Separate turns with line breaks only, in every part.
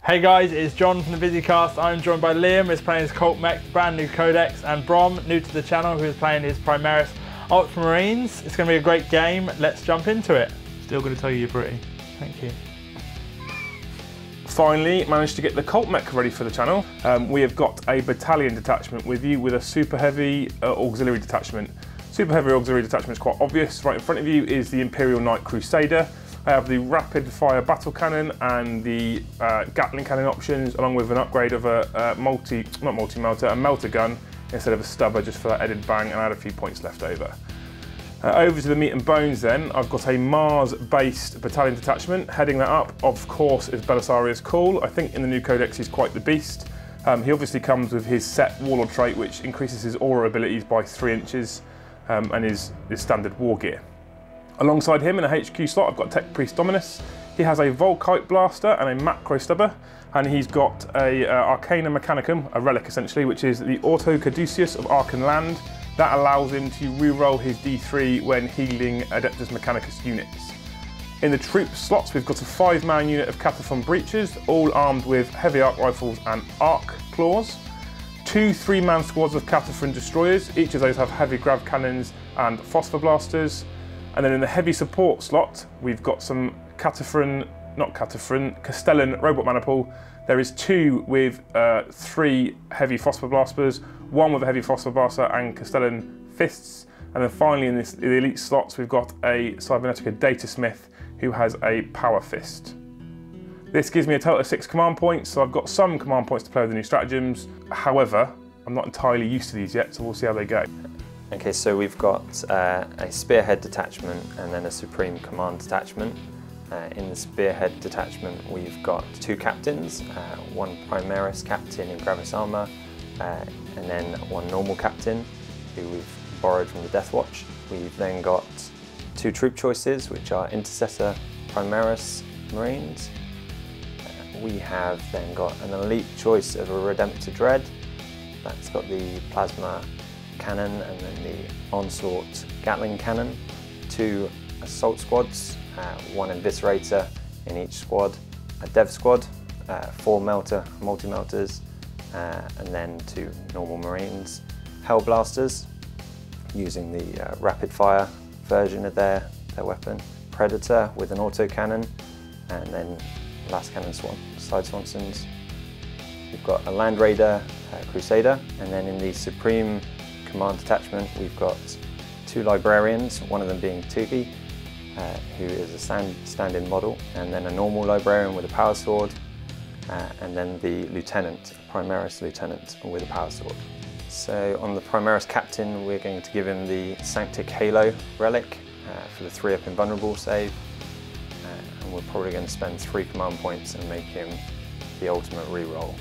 Hey guys, it's John from the Visicast. I'm joined by Liam, who's playing his Cult Mech, brand new codex, and Brom, new to the channel, who's playing his Primaris Ultramarines. It's going to be a great game. Let's jump into it. Still going to tell you you're pretty. Thank you.
Finally managed to get the Cult Mech ready for the channel. We have got a battalion detachment with you with a super heavy auxiliary detachment. Super heavy auxiliary detachment is quite obvious. Right in front of you is the Imperial Knight Crusader. I have the rapid fire battle cannon and the Gatling cannon options, along with an upgrade of a melter gun instead of a stubber, just for that added bang, and I had a few points left over. Over to the meat and bones then, I've got a Mars-based battalion detachment. Heading that up, of course, is Belisarius Cool. I think in the new codex he's quite the beast. He obviously comes with his set warlord trait, which increases his aura abilities by 3 inches, and his standard war gear. Alongside him in a HQ slot, I've got Tech Priest Dominus. He has a Volkite blaster and a macro stubber, and he's got a Arcana Mechanicum, a relic essentially, which is the Auto Caduceus of Arcan Land. That allows him to reroll his D3 when healing Adeptus Mechanicus units. In the troop slots, we've got a 5-man unit of Cataphon Breachers, all armed with heavy arc rifles and arc claws. 2 3-man squads of Cataphon Destroyers. Each of those have heavy grav cannons and phosphor blasters. And then in the heavy support slot, we've got some Castellan robot maniple. There is 2 with 3 heavy phosphor blasters, 1 with a heavy phosphor blaster and Castellan fists. And then finally in the elite slots, we've got a Cybernetica Datasmith who has a power fist. This gives me a total of 6 command points, so I've got some command points to play with the new stratagems. However, I'm not entirely used to these yet, so we'll see how they go.
Okay, so we've got a Spearhead Detachment and then a Supreme Command Detachment. In the Spearhead Detachment we've got 2 captains, 1 Primaris captain in Gravis Armour, and then 1 normal captain who we've borrowed from the Death Watch. We've then got 2 troop choices, which are Intercessor Primaris Marines. We have then got an elite choice of a Redemptor Dread. That's got the Plasma Cannon and then the Onslaught Gatling Cannon. 2 assault squads, 1 Eviscerator in each squad, a Dev squad, 4 multi-melters, and then 2 normal Marines. Hellblasters, using the rapid fire version of their weapon. Predator with an autocannon, and then last cannon side Swansons. We've got a Land Raider Crusader, and then in the Supreme Command Detachment we've got 2 Librarians, one of them being Tuki, who is a stand-in model, and then a normal Librarian with a power sword, and then the Lieutenant, Primaris Lieutenant with a power sword. So on the Primaris Captain we're going to give him the Sanctic Halo relic for the 3-up invulnerable save, and we're probably going to spend 3 command points and make him the ultimate reroll.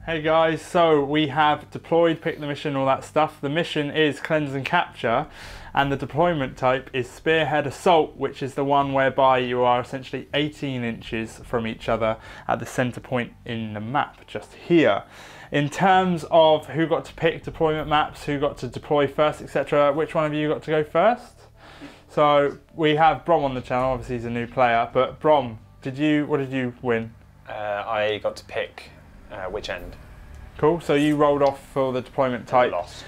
Hey guys, so we have deployed, picked the mission, all that stuff. The mission is Cleanse and Capture, and the deployment type is Spearhead Assault, which is the one whereby you are essentially 18 inches from each other at the center point in the map, just here. In terms of who got to pick deployment maps, who got to deploy first, etc., which one of you got to go first? So we have Brom on the channel, obviously he's a new player, but Brom, what did you win?
I got to pick which end.
Cool, so you rolled off for the deployment type.
Lost.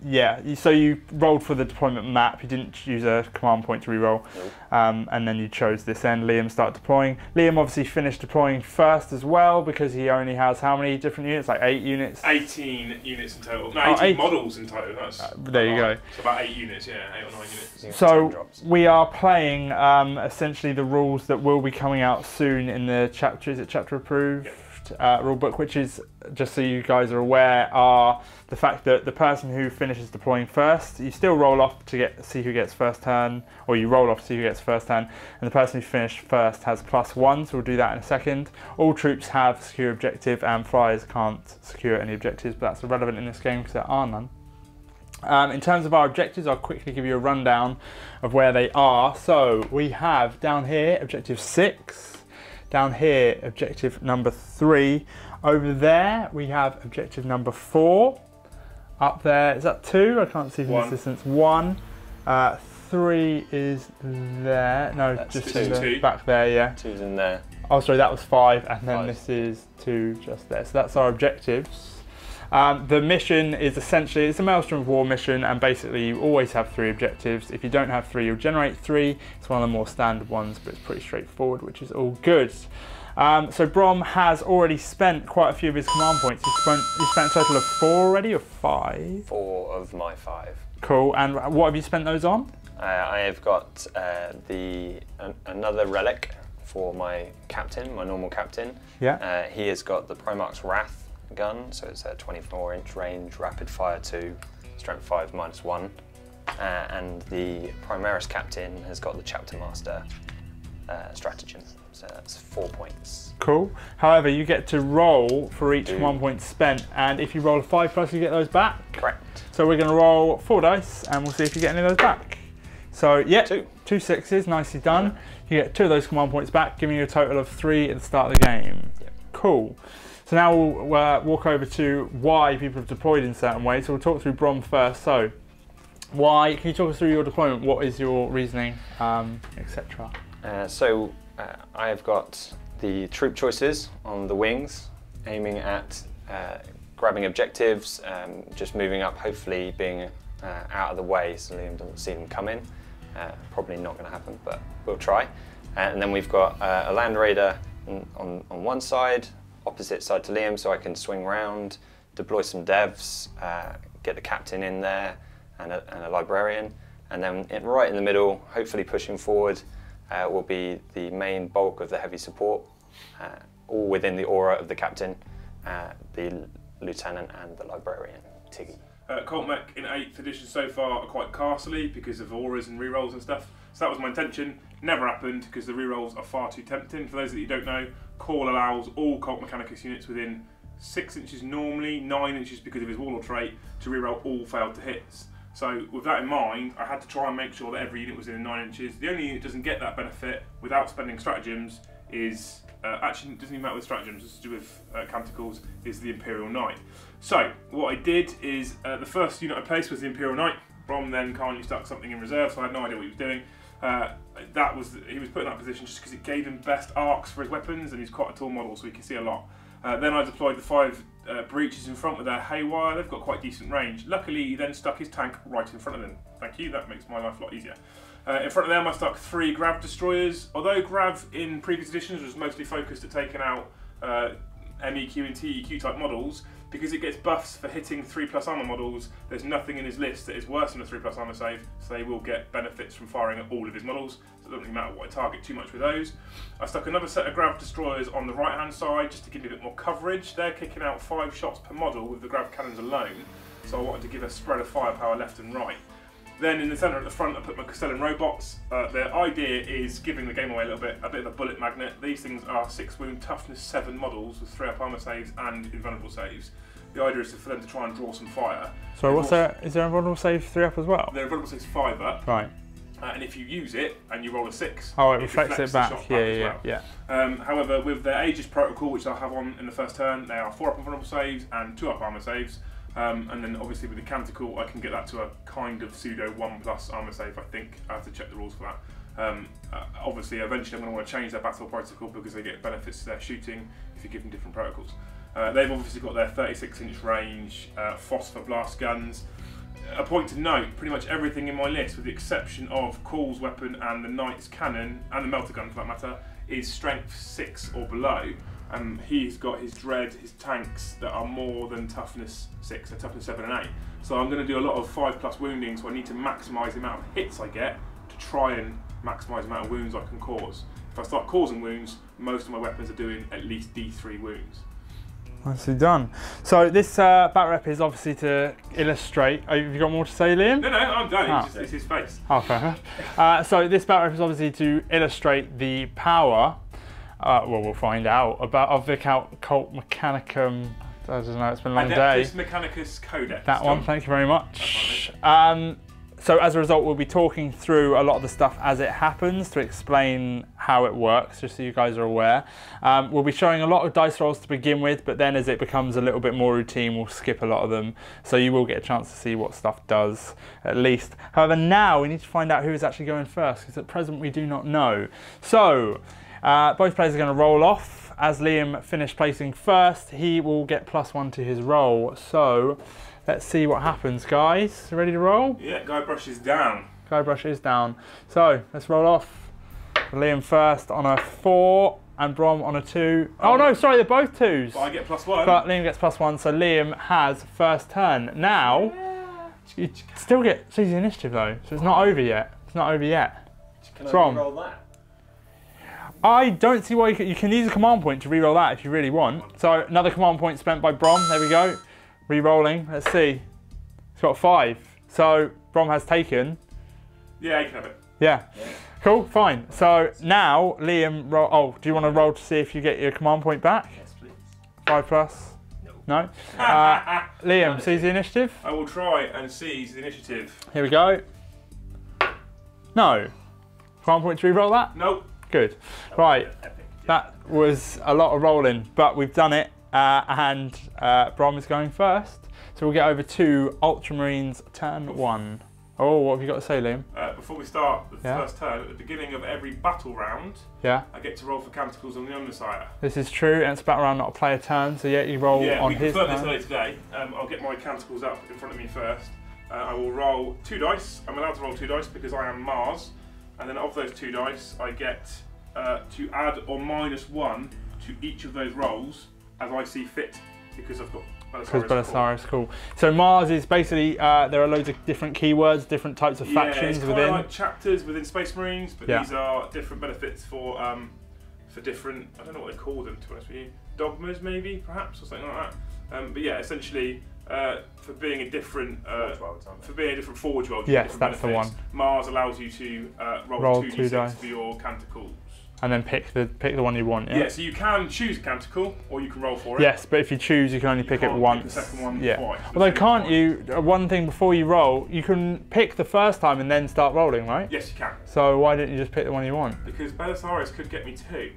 Yeah, so you rolled for the deployment map, you didn't use a command point to reroll,
Nope.
And then you chose this end. Liam started deploying. Liam obviously finished deploying first as well, because he only has how many different units? Like 8 units?
18 units in total. No, 18 models in total. That's
there you go.
So about 8 units, yeah, 8 or 9 units.
So we are playing essentially the rules that will be coming out soon in the chapter. Is it chapter approved?
Yeah.
changed rulebook, which is, just so you guys are aware, are the fact that the person who finishes deploying first, you still roll off to see who gets first turn, or you roll off to see who gets first turn, and the person who finished first has +1, so we'll do that in a second. All troops have secure objective, and flyers can't secure any objectives, but that's irrelevant in this game because there are none. In terms of our objectives, I'll quickly give you a rundown of where they are. So we have down here objective 6, down here objective number 3, over there we have objective number 4, up there, is that 2? I can't see from this distance. 1, 3 is there, no, that's just in the back there, yeah.
2's in there.
Oh sorry, that was 5, and then this is 2 just there. So that's our objectives. The mission is essentially, it's a Maelstrom of War mission, and basically you always have 3 objectives. If you don't have 3, you'll generate 3. It's one of the more standard ones, but it's pretty straightforward, which is all good. So Brom has already spent quite a few of his command points. He spent a total of 4 already, or 5?
4 of my 5.
Cool, and what have you spent those on?
I have got another relic for my captain, my normal captain.
Yeah.
He has got the Primaris Wrath gun, so it's a 24-inch range, rapid fire 2, strength 5 -1, and the Primaris captain has got the chapter master stratagem, so that's 4 points.
Cool. However, you get to roll for each 1 point spent, and if you roll a 5+, you get those back.
Correct.
So we're going to roll 4 dice, and we'll see if you get any of those back. So yeah, 2 6s, nicely done. You get 2 of those command points back, giving you a total of 3 at the start of the game.
Yep.
Cool. So now we'll walk over to why people have deployed in certain ways. So we'll talk through Brom first. So why, can you talk us through your deployment? What is your reasoning, etc.?
I have got the troop choices on the wings, aiming at grabbing objectives, just moving up, hopefully being out of the way so Liam doesn't see them come in. Probably not going to happen, but we'll try. And then we've got a land raider on one side, opposite side to Liam, so I can swing round, deploy some devs, get the captain in there, and a librarian. And then right in the middle, hopefully pushing forward, will be the main bulk of the heavy support, all within the aura of the captain, the lieutenant and the librarian, Tiggy.
Cult Mech in 8th edition so far are quite castly because of auras and rerolls and stuff. So that was my intention. Never happened because the rerolls are far too tempting. For those that you don't know, Call allows all Cult Mechanicus units within 6 inches normally, 9 inches because of his warlord trait, to reroll all failed to hits. So with that in mind, I had to try and make sure that every unit was in 9 inches. The only unit that doesn't get that benefit without spending stratagems is, actually it doesn't even matter with stratagems, it's to do with canticles, is the Imperial Knight. So what I did is, the first unit I placed was the Imperial Knight. Brom then kindly stuck something in reserve, so I had no idea what he was doing. He was put in that position just because it gave him best arcs for his weapons, and he's quite a tall model, so he can see a lot. Then I deployed the 5 breaches in front with their haywire. They've got quite decent range. Luckily, he then stuck his tank right in front of them. Thank you, that makes my life a lot easier. In front of them, I stuck 3 Grav destroyers. Although Grav in previous editions was mostly focused at taking out MEQ and TEQ type models, because it gets buffs for hitting 3+ armor models, there's nothing in his list that is worse than a 3+ armor save, so they will get benefits from firing at all of his models, so it doesn't really matter what I target too much with those. I stuck another set of Grav destroyers on the right hand side just to give me a bit more coverage. They're kicking out 5 shots per model with the Grav cannons alone, so I wanted to give a spread of firepower left and right. Then in the centre at the front, I put my Castellan robots. The idea is giving the game away a bit of a bullet magnet. These things are 6 wound toughness 7 models with 3 up armor saves and invulnerable saves. The idea is for them to try and draw some fire.
So is there invulnerable save 3 up as well?
Their invulnerable saves 5 up.
Right.
And if you use it and you roll a 6,
it reflects it back. Yeah.
However, with their Aegis protocol, which I'll have on in the first turn, they are 4 up invulnerable saves and 2 up armor saves. And then obviously with the Canticle, I can get that to a kind of pseudo 1+ armor save, I think. I have to check the rules for that. Obviously, eventually I'm going to want to change their battle protocol because they get benefits to their shooting if you give them different protocols. They've obviously got their 36-inch range phosphor blast guns. A point to note, pretty much everything in my list, with the exception of Call's weapon and the Knight's cannon, and the melter gun for that matter, is strength 6 or below. He's got his dread, his tanks that are more than toughness 6, so toughness 7 and 8. So I'm going to do a lot of 5+ wounding, so I need to maximise the amount of hits I get to try and maximise the amount of wounds I can cause. If I start causing wounds, most of my weapons are doing at least D3 wounds.
Nicely done. So this batrep is obviously to illustrate. Have you got more to say, Liam?
No, I'm done.
Oh.
It's his face.
Oh, fair enough. So this batrep is obviously to illustrate the power. Well, we'll find out of the Cult Mechanicum. I don't know. It's been a long day.
Adeptus Mechanicus codex.
That one. Thank you very much. So as a result, we'll be talking through a lot of the stuff as it happens to explain how it works, just so you guys are aware. We'll be showing a lot of dice rolls to begin with, but then as it becomes a little bit more routine, we'll skip a lot of them. So you will get a chance to see what stuff does, at least. However, now we need to find out who is actually going first, because at present we do not know. So both players are going to roll off. As Liam finished placing first, he will get +1 to his roll. So let's see what happens, guys. Ready to roll?
Yeah, guy brushes down.
Guy brush is down. So let's roll off. Liam first on a 4 and Brom on a 2. Oh no, sorry, they're both 2s.
But I get +1.
But Liam gets +1, so Liam has first turn. Now, you still get the initiative though, so it's not over yet. It's not over yet.
Can I
Brom.
roll that?
I don't see why you can use a command point to re-roll that if you really want. So another command point spent by Brom. There we go. Re-rolling. Let's see. It's got 5. So Brom has taken.
Yeah, you can have it.
Yeah. Cool. Fine. So now Liam roll. Oh, do you want to roll to see if you get your command point back?
Yes, please.
5+. No. Liam, seize the initiative.
I will try and seize the initiative.
Here we go. No. Command point to re-roll that.
Nope.
Good. Right. That was a lot of rolling, but we've done it. And Brom is going first. So we'll get over to Ultramarines turn 1. Oh, what have you got to say, Liam?
Before we start the first turn, at the beginning of every battle round,
Yeah.
I get to roll for canticles on the undersire.
This is true, and it's battle round, not a player turn, so yeah, you roll on his turn.
Yeah, we confirmed this earlier today. I'll get my canticles up in front of me first. I will roll 2 dice. I'm allowed to roll 2 dice because I am Mars. And then of those 2 dice, I get to add or -1 to each of those rolls as I see fit, because I've got
Belisarius, cool. So Mars is basically, there are loads of different keywords, different types of factions
it's
within.
Like chapters within Space Marines, but
Yeah.
these are different benefits for different, I don't know what they call them, to be honest with you, dogmas maybe, perhaps, or something like that. But yeah, essentially, for being a different forge world,
yes, that's the one.
Mars allows you to roll 2d6
dice
for your canticles.
And then pick the one you want, yeah?
Yeah, so you can choose a canticle, or you can roll for it.
Yes, but if you choose, you can only pick it once.
Pick the second one
yeah.
twice.
Although can't you, one thing before you roll, you can pick the first time and then start rolling, right?
Yes, you can.
So why didn't you just pick the one you want?
Because Belisarius could get me 2.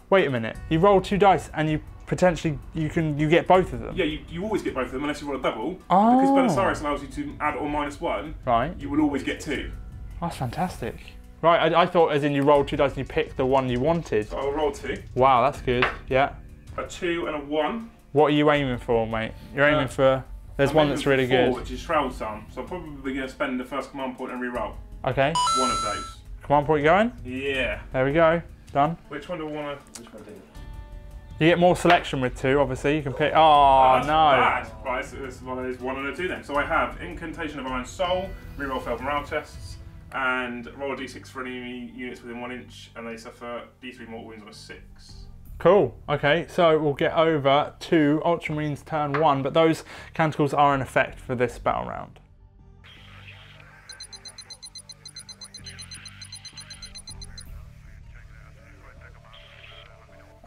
Wait a minute, you roll 2 dice and you potentially, you get both of them?
Yeah, you always get both of them unless you roll a double.
Oh.
Because Belisarius allows you to add or -1.
Right.
You will always get 2.
That's fantastic. Right, I thought as in you rolled 2 dice and you picked the one you wanted.
So I'll roll 2.
Wow, that's good, yeah.
A 2 and a 1.
What are you aiming for, mate? You're aiming for, there's one that's really
4,
good.
which is Shroud Sun. So I'm probably going to spend the first command point and re-roll.
Okay.
One of those.
Command point going?
Yeah.
There we go, done.
Which one do I want to... Which one do
You get more selection with 2, obviously. You can pick. Oh,
that's
no.
Bad. Right, so this is one of those 1 and a 2 then. So I have Incantation of Iron Soul, reroll failed morale tests, and roll a d6 for any units within 1 inch, and they suffer d3 mortal wounds on a 6.
Cool. Okay, so we'll get over to Ultramarines turn 1, but those canticles are in effect for this battle round.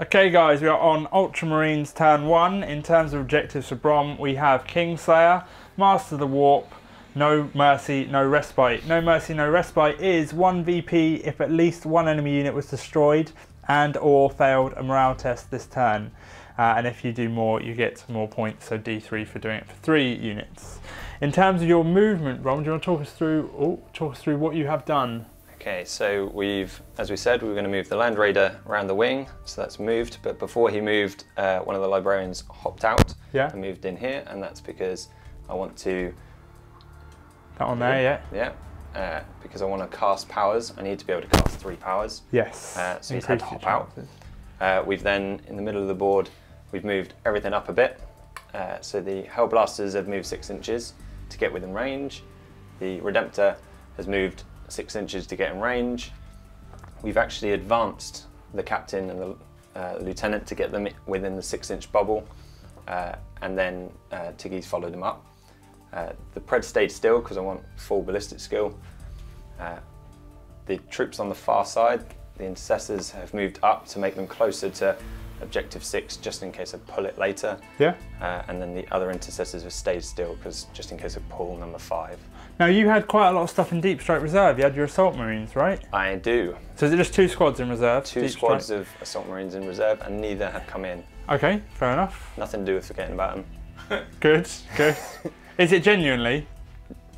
Okay guys, we are on Ultramarines turn 1. In terms of objectives for Brom, we have Kingslayer, Master the Warp, No Mercy, No Respite. No Mercy, No Respite is 1 VP if at least 1 enemy unit was destroyed and or failed a morale test this turn. And if you do more, you get more points, so D3 for doing it for 3 units. In terms of your movement, Brom, do you want to talk us through what you have done?
Okay, so as we said, we were going to move the Land Raider around the wing, so that's moved, but before he moved, one of the librarians hopped out and moved in here, and that's because I want to...
That one there,
Yeah, because I want to cast powers, I need to be able to cast 3 powers.
Yes.
So he's had to hop out. We've then, in the middle of the board, we've moved everything up a bit. So the Hellblasters have moved 6 inches to get within range. The Redemptor has moved 6 inches to get in range. We've actually advanced the captain and the lieutenant to get them within the 6-inch bubble. and then Tiggy's followed him up. The Pred stayed still because I want full ballistic skill. The troops on the far side, the intercessors, have moved up to make them closer to Objective 6 just in case I pull it later.
Yeah.
And then the other intercessors have stayed still because just in case I pull number 5.
Now you had quite a lot of stuff in Deep Strike Reserve. You had your Assault Marines, right?
I do.
So is it just 2 squads in reserve?
2 squads of Assault Marines in reserve, and neither have come in.
Okay, fair enough.
Nothing to do with forgetting about them.
Good, good. Is it genuinely?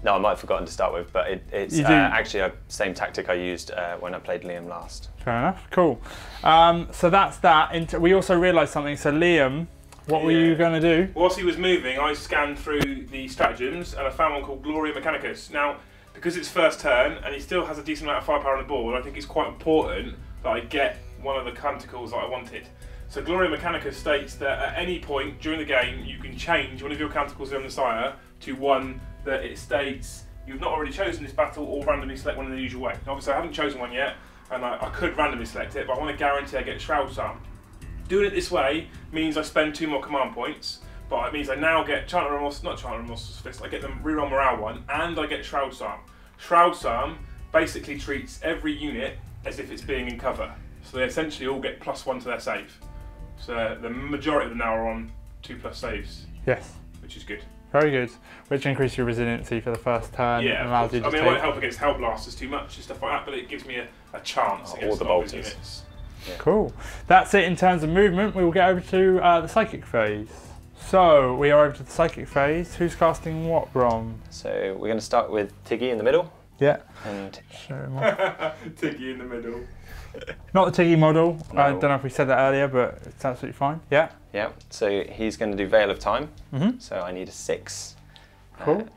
No, I might have forgotten to start with, but it's actually the same tactic I used when I played Liam last.
Fair enough, cool. So that's that. We also realised something, so Liam, what were you going to do?
Whilst he was moving, I scanned through the stratagems and I found one called Gloria Mechanicus. Now, because it's first turn and he still has a decent amount of firepower on the board, I think it's quite important that I get one of the canticles that I wanted. So Gloria Mechanicus states that at any point during the game you can change one of your canticles on the sire to one that it states you've not already chosen this battle or randomly select one in the usual way. Obviously I haven't chosen one yet and I could randomly select it, but I want to guarantee I get Shroud Psalm. Doing it this way means I spend 2 more command points, but it means I now get I get them reroll morale 1 and I get Shroud Psalm. Shroud Psalm basically treats every unit as if it's being in cover. So they essentially all get +1 to their save. So the majority of them now are on 2+ saves.
Yes.
Which is good.
Very good. Which increases your resiliency for the first turn.
Yeah,
and allows you to
it won't help against Hell Blasters too much and stuff like that, but it gives me a chance against
the
bolters.
units.
Yeah. Cool. That's it in terms of movement. We will get over to the psychic phase. So we are over to the psychic phase. Who's casting what, Brom?
So we're going to start with Tiggy in the middle.
Yeah.
And
show him off.
Tiggy in the middle.
Not the Tiggy model.
No.
I don't know if we said that earlier, but it's absolutely fine. Yeah.
Yeah. So he's going to do Veil of Time.
Mm-hmm.
So I need a 6.
Cool.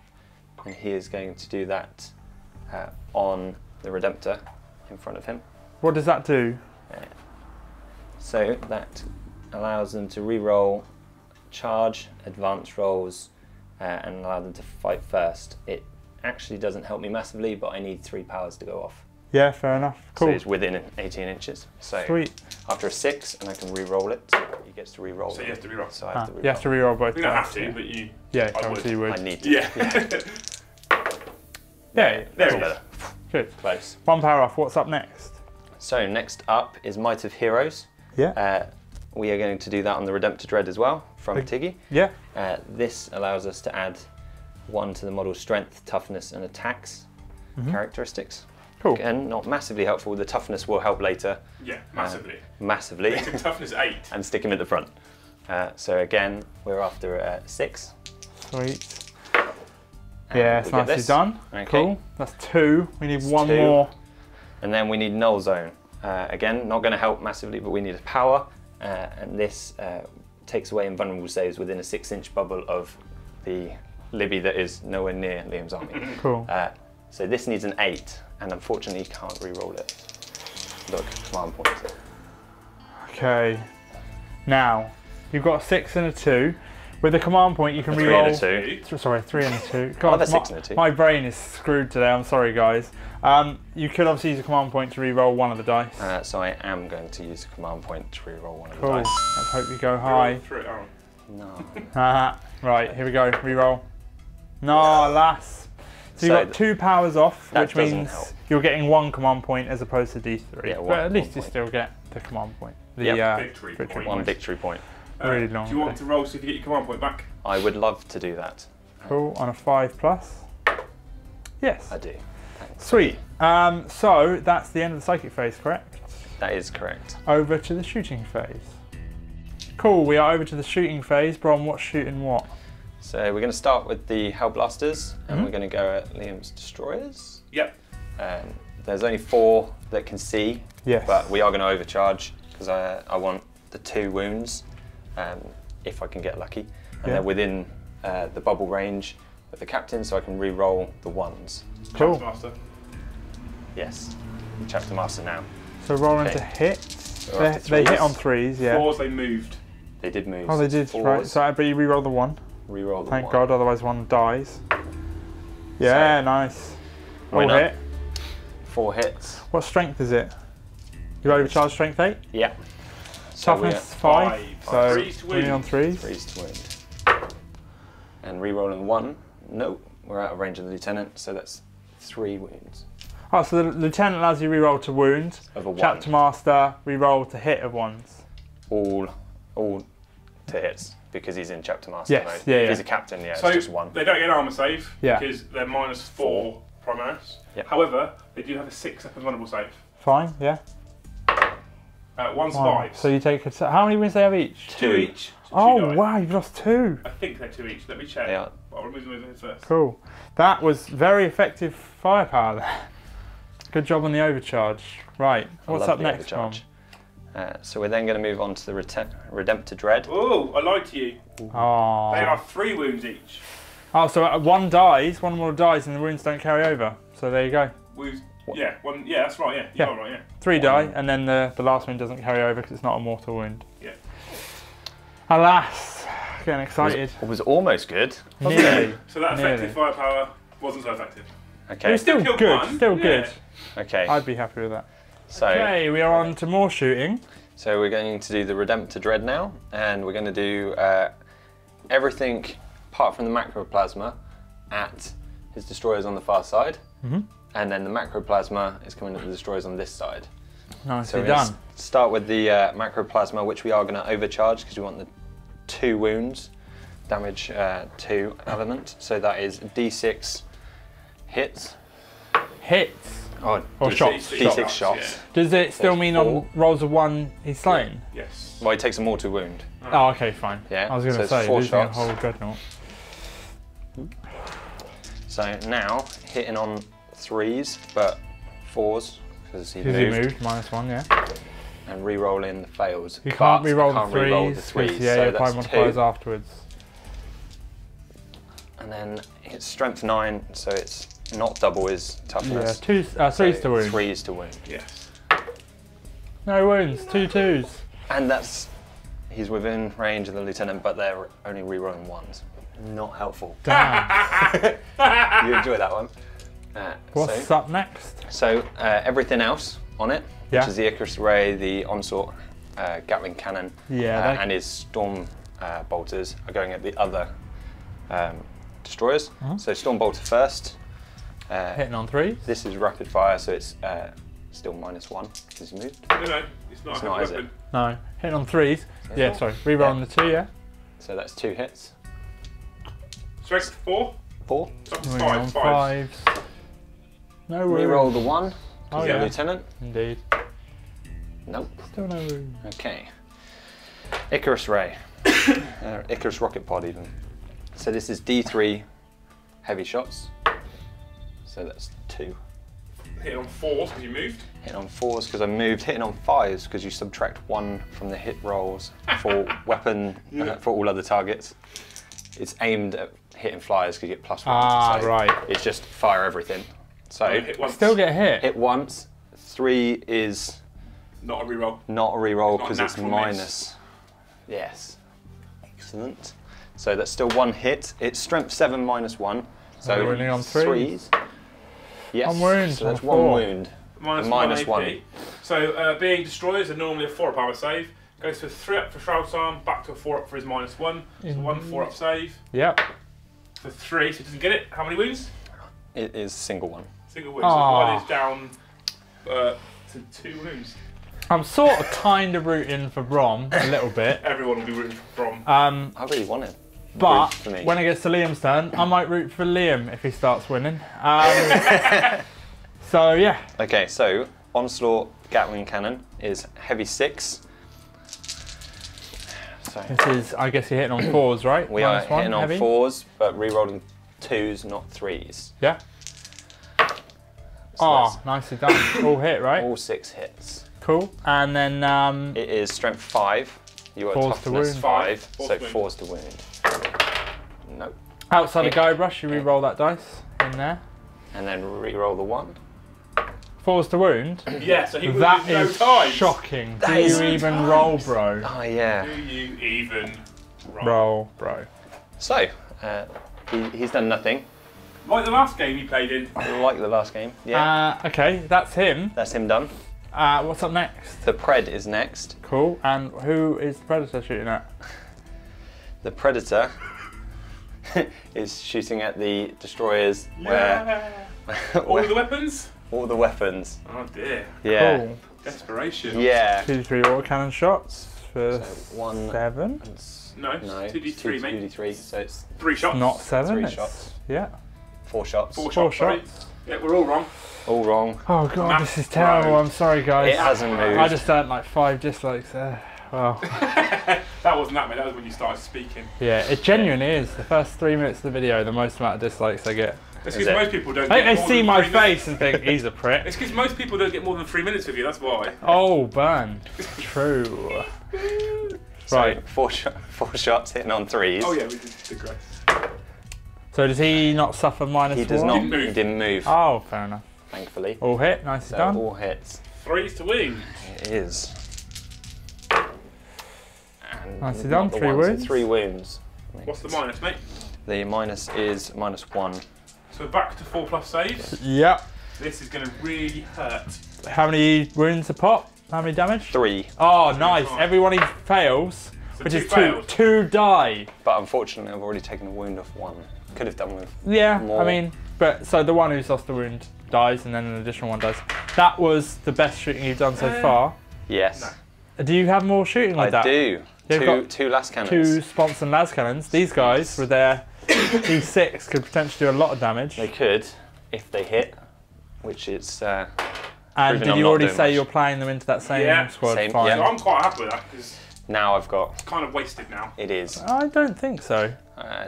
And he is going to do that on the Redemptor in front of him.
What does that do?
So that allows them to re-roll charge, advance rolls, and allow them to fight first. It actually doesn't help me massively, but I need 3 powers to go off.
Yeah, fair enough. Cool.
So it's within 18 inches. So
sweet.
After a 6, and I can re-roll it, he gets to re-roll.
So you have to re-roll.
So I have to re-roll.
You have to re-roll both.
You don't have
dice,
to,
yeah.
but you.
Yeah,
I
obviously you would.
I need to.
Yeah.
Yeah,
there
That's
it is.
better.
good.
Close.
1 power off. What's up next?
So next up is Might of Heroes.
Yeah.
We are going to do that on the Redemptor Dread as well, from Tiggy.
Yeah.
This allows us to add 1 to the model's strength, toughness, and attacks characteristics.
Cool.
Again, not massively helpful. The toughness will help later.
Yeah, massively.
Massively.
Makes him toughness 8.
And stick him at the front. So again, we're after 6.
Sweet. Yeah, it's
we get
nicely
this.
done.
Okay.
Cool. That's 2. We need 1
2.
more.
And then we need Null Zone. Again, not going to help massively, but we need a power. And this takes away invulnerable saves within a 6-inch bubble of the Libby that is nowhere near Liam's army.
Cool.
So this needs an 8, and unfortunately you can't re-roll it. Look, command points.
Okay. Now, you've got a 6 and a 2. With a command point, you can
A 3
re-roll.
and a 2.
Sorry, 3 and a 2.
Oh,
God,
that's 6 and a 2.
My brain is screwed today. I'm sorry, guys. You could obviously use a command point to re-roll 1 of the dice.
So I am going to use a command point to re-roll 1 of
Cool.
the dice.
Let's hope you go high.
No.
Right, here we go. Re-roll. No, alas. So you've got 2 powers off,
that
which
doesn't
means
help.
you're getting 1 command point as opposed to D3.
Yeah,
but at least you
point.
still get the command point. The
Victory point.
1 victory point.
Really long.
Do you want to roll so if you get your command point back?
I would love to do that.
Cool, on a 5+. Yes.
I do. Thanks.
Sweet. So that's the end of the psychic phase, correct?
That is correct.
Over to the shooting phase. Cool, we are over to the shooting phase. Bron, what's shooting what?
So we're going to start with the Hellblasters, and we're going to go at Liam's Destroyers.
Yep.
There's only 4 that can see,
Yes.
but we are going to overcharge because I want the 2 wounds if I can get lucky. And they're within the bubble range of the captain, so I can re-roll the 1s.
Cool.
Chapter Master.
Yes, Chapter Master now.
So roll
Okay.
into hits.
So after
They hit
3s.
on 3s, yeah.
4s they moved.
They did move.
Oh, they did,
4s,
right. So, but you re-roll the 1.
re-roll the
Thank
1.
God, otherwise 1 dies. Yeah, nice. All
Winner.
hit.
4 hits.
What strength is it? You overcharge strength 8?
Yeah.
Toughness 5. So
Threes to
winning on
wound.
3s.
3s to wound. And re-rolling 1. No, we're out of range of the lieutenant, so that's 3 wounds.
Oh, so the lieutenant allows you re-roll to wound.
Of a 1.
Chapter master re-roll to hit of 1s.
All to hits, because he's in chapter master
Yes,
mode.
yeah,
If
yeah.
he's a captain, yeah,
So
it's just 1.
they don't get an armor save
Yeah.
because they're -4 Primaris.
Yep.
However, they do have a 6 up and vulnerable save.
Fine, yeah.
1
Wow.
survives.
So you take how many wins they have each?
2 each. So
Oh
2 die.
wow, you've lost 2.
I think they're 2 each. Let me check.
They are.
I'll remove them first.
Cool. That was very effective firepower there. Good job on the overcharge. Right,
I
what's
love
up
the
next, Tom?
overcharge. So we're then going to move on to the Redemptor Dread.
Oh, I lied to you.
Oh.
They are 3 wounds each.
Oh, so one dies, one more dies, and the wounds don't carry over. So there you go.
Yeah, that's right. Yeah,
Yeah.
you're right. Yeah.
3 die, and then the last wound doesn't carry over because it's not a mortal wound.
Yeah.
Alas, getting excited.
It was almost good.
Nearly.
So that effective
Nearly.
firepower wasn't so effective.
It
Okay.
was still
Killed
good.
one,
Still
yeah.
good.
Okay.
I'd be happy with that.
So
Okay, we are on to more shooting.
So we're going to do the Redemptor Dread now, and we're going to do everything apart from the macroplasma at his destroyers on the far side, and then the macroplasma is coming at the destroyers on this side. So
Nicely
we're going
done.
to start with the macroplasma, which we are going to overcharge because we want the 2 wounds, damage 2 element. So that is D6 hits.
Hits.
Oh,
Or
D6
shots.
D6 shots.
Does it still
There's
mean
4.
on rolls of 1 he's slain?
Yes.
Well, he takes a mortal wound.
Oh, okay, fine.
Yeah,
I was going
so
to
it's
say,
4
losing a
shots.
whole dreadnought.
So now hitting on 3s, but 4s because he
Because he
moved,
moved, -1, yeah.
and re-rolling the fails.
You can't
But
re-roll
I can't
the
re-roll
3s,
the 3s,
because, yeah,
so
your prime
that's
modifiers
2.
afterwards.
And then it's strength 9, so it's not double his
Yeah,
toughness.
3s to wound.
3s to wound.
Yes.
No wounds, 2 2s.
And he's within range of the lieutenant, but they're only re-rolling 1s. Not helpful.
Damn.
You enjoy that one.
What's up next?
So everything else on it,
Yeah.
which is the Icarus Ray, the Onslaught Gatling Cannon,
Yeah,
and his Storm Bolters are going at the other destroyers. So Storm Bolter first.
Hitting on 3s.
This is rapid fire, so it's still -1 because he moved.
No, it's not.
It's
a
not,
heavy
is it?
weapon.
No, hitting on 3s. Yeah,
not?
sorry. Rerolling the 2, yeah.
So that's 2 hits.
Strength 4.
4.
Toughness
Moving on
5.
5s. No wounds.
Reroll the 1
Oh,
because
yeah.
the lieutenant.
Indeed.
Nope.
Still no wounds.
Okay. Icarus Ray. Icarus Rocket Pod even. So this is D3 heavy shots. So that's 2.
Hit on 4s because you moved.
Hitting on 4s because I moved. Hitting on 5s because you subtract 1 from the hit rolls for weapon for all other targets. It's aimed at hitting flyers because you get +1.
Ah,
so
right.
It's just fire everything. So
Hit once.
Still get hit.
hit once. 3 is
Not a reroll.
not a reroll
It's not a
because it's
natural
minus.
miss.
Yes. Excellent. So that's still 1 hit. It's strength 7 -1. So
we're only on 3s.
Yes.
One wound
So that's
on
1
4.
wound.
Minus
-1.
AP. So being destroyers are normally a 4 up armor save. Goes to a 3 up for Shroud's Arm, back to a 4 up for his -1. So 1 4 up save.
Yep.
For 3, so he doesn't get it. How many wounds?
It is single 1.
Single wound. So
Ah.
1 is down to 2 wounds.
I'm sort of kind of rooting for Brom a little bit.
Everyone will be rooting from.
I really want it.
But
for me.
when it gets to Liam's turn, I might root for Liam if he starts winning. So yeah,
Okay, so Onslaught Gatling Cannon is heavy 6. So
this is. I guess you're hitting on 4s, right?
we are
-1,
hitting on
heavy?
4s, but re-rolling 2s, not 3s.
Yeah.
So
Oh, nicely done. All hit,
that's
right?
all 6 hits.
Cool. And then
It is strength 5. You are
4s to
toughness
wound.
5,
Fours
so
to wound.
4s to wound. No.
outside of Guide Rush, you re-roll that dice in there.
And then re-roll the 1.
4s to wound.
Yeah, so he
That
wounded no
is
times.
shocking.
That
Do
is-
you even roll, bro?
Oh yeah.
Do you even roll?
Roll, bro.
So, he's done nothing,
Like the last game he played in.
like the last game. Yeah,
Okay, that's him.
that's him done.
What's up next?
The Pred is next.
Cool. And who is the Predator shooting at?
The Predator is shooting at the destroyers
All the weapons?
all the weapons.
Oh dear.
Yeah.
Cool.
Desperation.
Yeah.
2d3 autocannon shots for
So 1
7.
No,
No.
2d3, mate.
2d3. So it's
3 shots.
Not 7.
3
it's-
shots.
Yeah.
4 shots.
4
4
shots. Sorry.
shots.
Yeah, we're all wrong.
All wrong.
Oh god,
Map
this is terrible.
road.
I'm sorry, guys.
It hasn't moved.
I just earned like 5 dislikes there. Well,
That wasn't that, mate. That was when you started speaking.
yeah, it genuinely is. The first 3 minutes of the video, the most amount of dislikes I get.
It's
Is
because
it?
most people don't
I think
get
they
more
see
than
my
3 minutes.
face and think he's a prick.
It's because most people don't get more than 3 minutes with you, that's why.
Oh, burn. True.
So
Right.
4 shots hitting on 3s.
Oh yeah, we did digress.
So does he not suffer minus
He does
1?
not.
Didn't move.
He didn't move.
Oh, fair enough.
Thankfully.
All hit. Nicely
So
done.
all hits.
3s to win.
It is. And
Nicely
not
done,
the
3
one, so
wounds.
3 wounds.
What's the minus, mate?
The minus is -1.
So back to 4+ saves.
Yep.
This is going to really hurt.
How many wounds a pop? How many damage?
3.
Oh, nice.
fine.
Everyone he fails,
So
which
2
is
failed.
2 die.
But unfortunately, I've already taken a wound off 1. Could have done with.
Yeah,
More.
I mean, but so the one who's lost the wound dies, and then an additional one dies. That was the best shooting you've done so far.
Yes.
Do you have more shooting like
I
that?
do.
You've got
Two last cannons.
2 sponsored las cannons. These guys with their D6 could potentially do a lot of damage.
They could, if they hit, which is.
And
proven
did
I'm
you
not
already
doing
say
much.
you're playing them into that same
Yeah,
squad?
same,
Fine.
yeah.
So I'm quite happy with that because
Now I've got.
it's kind of wasted now.
It is.
I don't think so.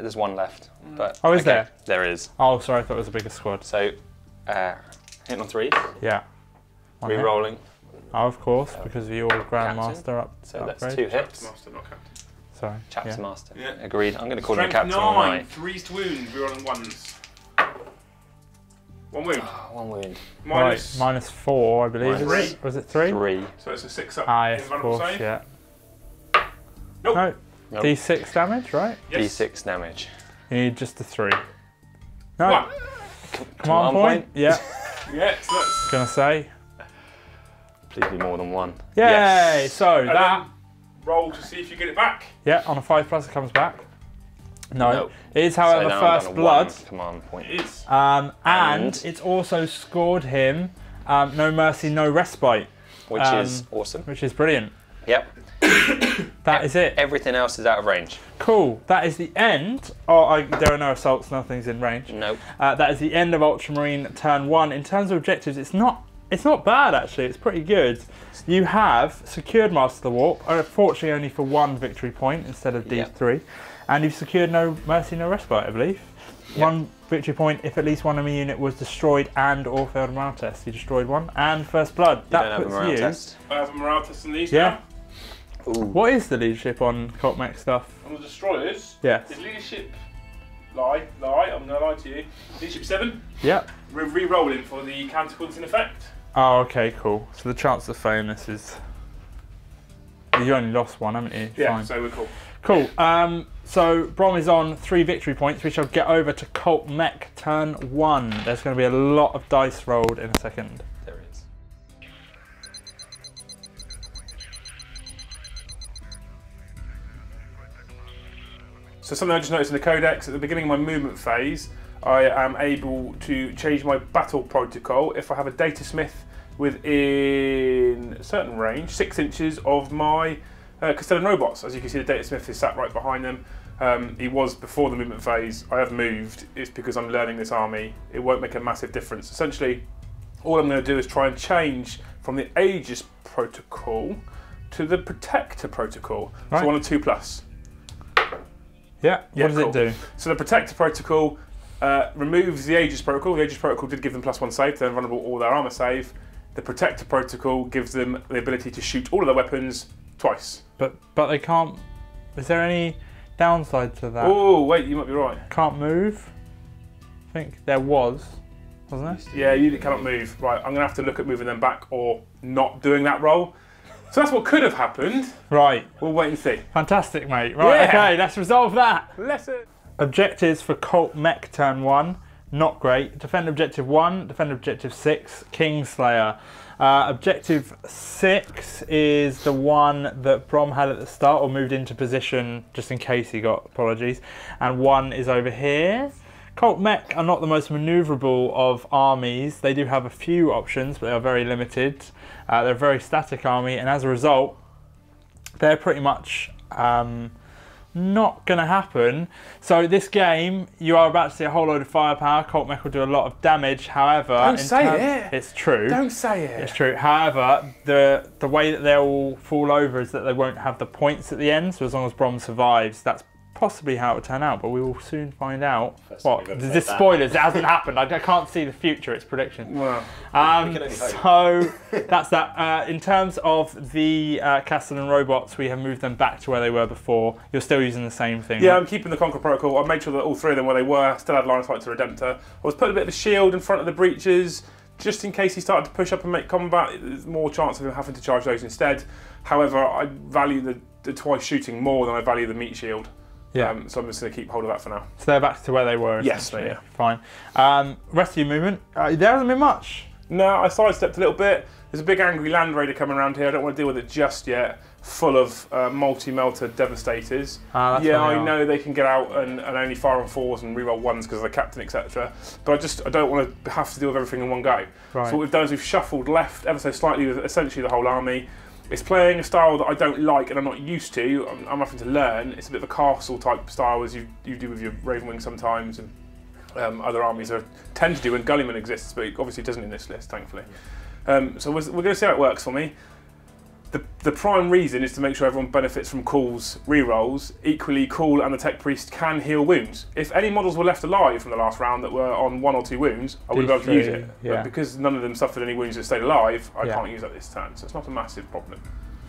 There's 1 left. But
Oh, is there?
There is.
Oh, sorry, I thought it was a bigger squad.
So, hitting on 3s,
Yeah. One hit.
re-rolling.
Oh, of course, because of your Grandmaster up.
So that's
upgrade.
2 hits.
Master, not captain.
Sorry.
Chapter
yeah.
Master.
Yeah.
Agreed. I'm going to call him
Strength
Captain
9,
all night.
3s to wound, rerolling 1s. 1 wound.
1 wound.
Minus.
Right, -4, I believe.
Minus
Is it? Was it 3?
3.
So it's a 6 up.
Ah, yes, of
invulnerable
course,
save.
yeah.
Nope.
No.
Nope.
D6 damage, right?
Yes.
D6 damage.
You need just a 3. No.
One.
Command point? Yeah.
Yeah, so that's.
Gonna say.
Please be more than 1.
Yay!
Yes.
So
And
that.
then roll to see if you get it back.
Yeah, on a 5+ it comes back. No.
Nope.
It is,
So
however,
now I'm
first
down to
blood.
1 command point.
It is.
And
And-
it's also scored him no mercy, no respite,
Which is awesome.
which is brilliant.
Yep.
That is it.
Everything else is out of range.
Cool. That is the end. Oh, there are no assaults. Nothing's in range.
Nope.
That is the end of Ultramarine turn 1. In terms of objectives, it's not bad actually. It's pretty good. You have secured Master of the Warp, unfortunately only for 1 victory point instead of D3, and you've secured no mercy, no respite, I believe.
Yep.
1 victory point if at least one enemy unit was destroyed and/or failed a morale test. You destroyed 1, and first blood.
You
That
don't have a
puts
morale
you.
test.
I have a morale test on these
Yeah.
now.
Ooh.
What is the leadership on Cult Mech stuff?
On the destroyers.
Yes.
Is leadership. Lie, I'm gonna lie to you. Leadership 7.
Yep.
We're re-rolling for the counterpoints in effect.
Oh, okay, cool. So the chance of failing this is. You only lost 1, haven't you?
Yeah,
Fine.
so we're cool.
Cool. So Brom is on 3 victory points. We shall get over to Cult Mech turn 1. There's going to be a lot of dice rolled in a second.
There is.
So something I just noticed in the codex, at the beginning of my movement phase, I am able to change my battle protocol if I have a data smith within a certain range, 6 inches of my Crusader robots. As you can see, the data smith is sat right behind them. He was before the movement phase. I have moved. It's because I'm learning this army. It won't make a massive difference. Essentially, all I'm going to do is try and change from the Aegis protocol to the Protector protocol.
Right.
So 1 and 2+.
Yeah.
Yeah,
What does
cool.
it do?
So the Protector protocol removes the Aegis protocol. The Aegis protocol did give them +1 save. They're vulnerable all their armor save. The Protector protocol gives them the ability to shoot all of their weapons twice.
But they can't. Is there any downside to that?
Oh, wait, you might be right.
Can't move. I think there was, wasn't there?
Yeah, unit cannot move. Right, I'm going to have to look at moving them back or not doing that roll. So that's what could have happened.
Right.
We'll wait and see.
Fantastic, mate. Right.
Yeah.
Okay. Let's resolve that.
Lesson.
Objectives for Cult Mech turn 1. not great. Defend Objective 1, Defend Objective 6, Kingslayer. Objective 6 is the one that Brom had at the start, or moved into position just in case he got, apologies. And 1 is over here. Cult Mech are not the most manoeuvrable of armies. They do have a few options, but they are very limited. They're a very static army, and as a result, they're pretty much not going to happen. So this game, you are about to see a whole load of firepower. Cult Mech will do a lot of damage. However,
don't say it.
It's true.
Don't say it.
It's true. However, the way that they'll fall over is that they won't have the points at the end. So as long as Brom survives, that's possibly how it will turn out, but we will soon find out. What? This spoilers, it hasn't happened. I can't see the future, it's prediction.
Wow.
So that's that. In terms of the Castle and robots, we have moved them back to where they were before. You're still using the same thing.
Yeah,
right?
I'm keeping the Conquer Protocol. I made sure that all 3 of them where they were still had line of sight to Redemptor. I was putting a bit of a shield in front of the breaches, just in case he started to push up and make combat. There's more chance of him having to charge those instead. However, I value the twice shooting more than I value the meat shield.
Yeah.
So I'm just going to keep hold of that for now.
So they're back to where they were.
Yes,
yeah. Fine. Rest of your movement, there hasn't been much.
No, I sidestepped a little bit. There's a big angry Land Raider coming around here. I don't want to deal with it just yet. Full of multi-melter devastators. Yeah, I know they can get out and only fire on 4s and reroll 1s because of the captain, etc. But I don't want to have to deal with everything in one go.
Right.
So what we've done is we've shuffled left ever so slightly with essentially the whole army. It's playing a style that I don't like and I'm not used to. I'm having to learn. It's a bit of a castle type style as you do with your Raven Wing sometimes, and other armies tend to do when Gullyman exists, but it obviously doesn't in this list, thankfully. So we're going to see how it works for me. The prime reason is to make sure everyone benefits from Cool's rerolls. Equally, Cool and the Tech Priest can heal wounds. If any models were left alive from the last round that were on 1 or 2 wounds, I would be able to use it.
Yeah.
But because none of them suffered any wounds that stayed alive, I can't use that this turn. So it's not a massive problem.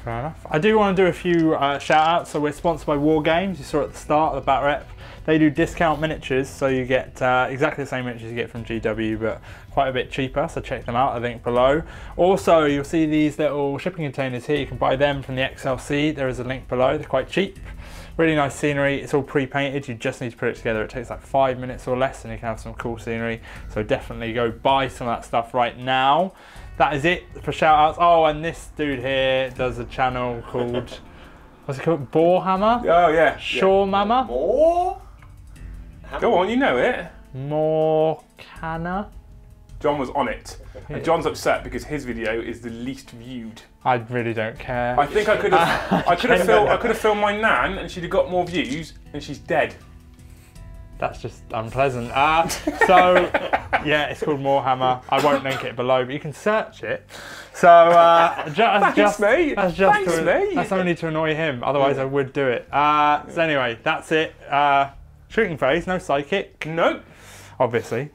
Fair enough. I do want to do a few shout outs. So we're sponsored by War Games. You saw at the start of the batrep. They do discount miniatures, so you get exactly the same miniatures you get from GW, but quite a bit cheaper, so check them out, I think below. Also, you'll see these little shipping containers here. You can buy them from the XLC. There is a link below. They're quite cheap. Really nice scenery. It's all pre-painted. You just need to put it together. It takes like 5 minutes or less, and you can have some cool scenery. So definitely go buy some of that stuff right now. That is it for shout outs. Oh, and this dude here does a channel called, what's it called? Warhammer?
Oh, yeah.
Shaw Mama?
More?
Go on, you know it.
More Canna?
John was on it. And John's upset because his video is the least viewed.
I really don't care.
I think I could have filmed my nan and she'd have got more views, and she's dead.
That's just unpleasant. So, yeah, it's called Morehammer. I won't link it below, but you can search it. So,
Thanks, mate.
That's only to annoy him. Otherwise, I would do it. So anyway, that's it. Shooting phase, no psychic.
Nope.
Obviously.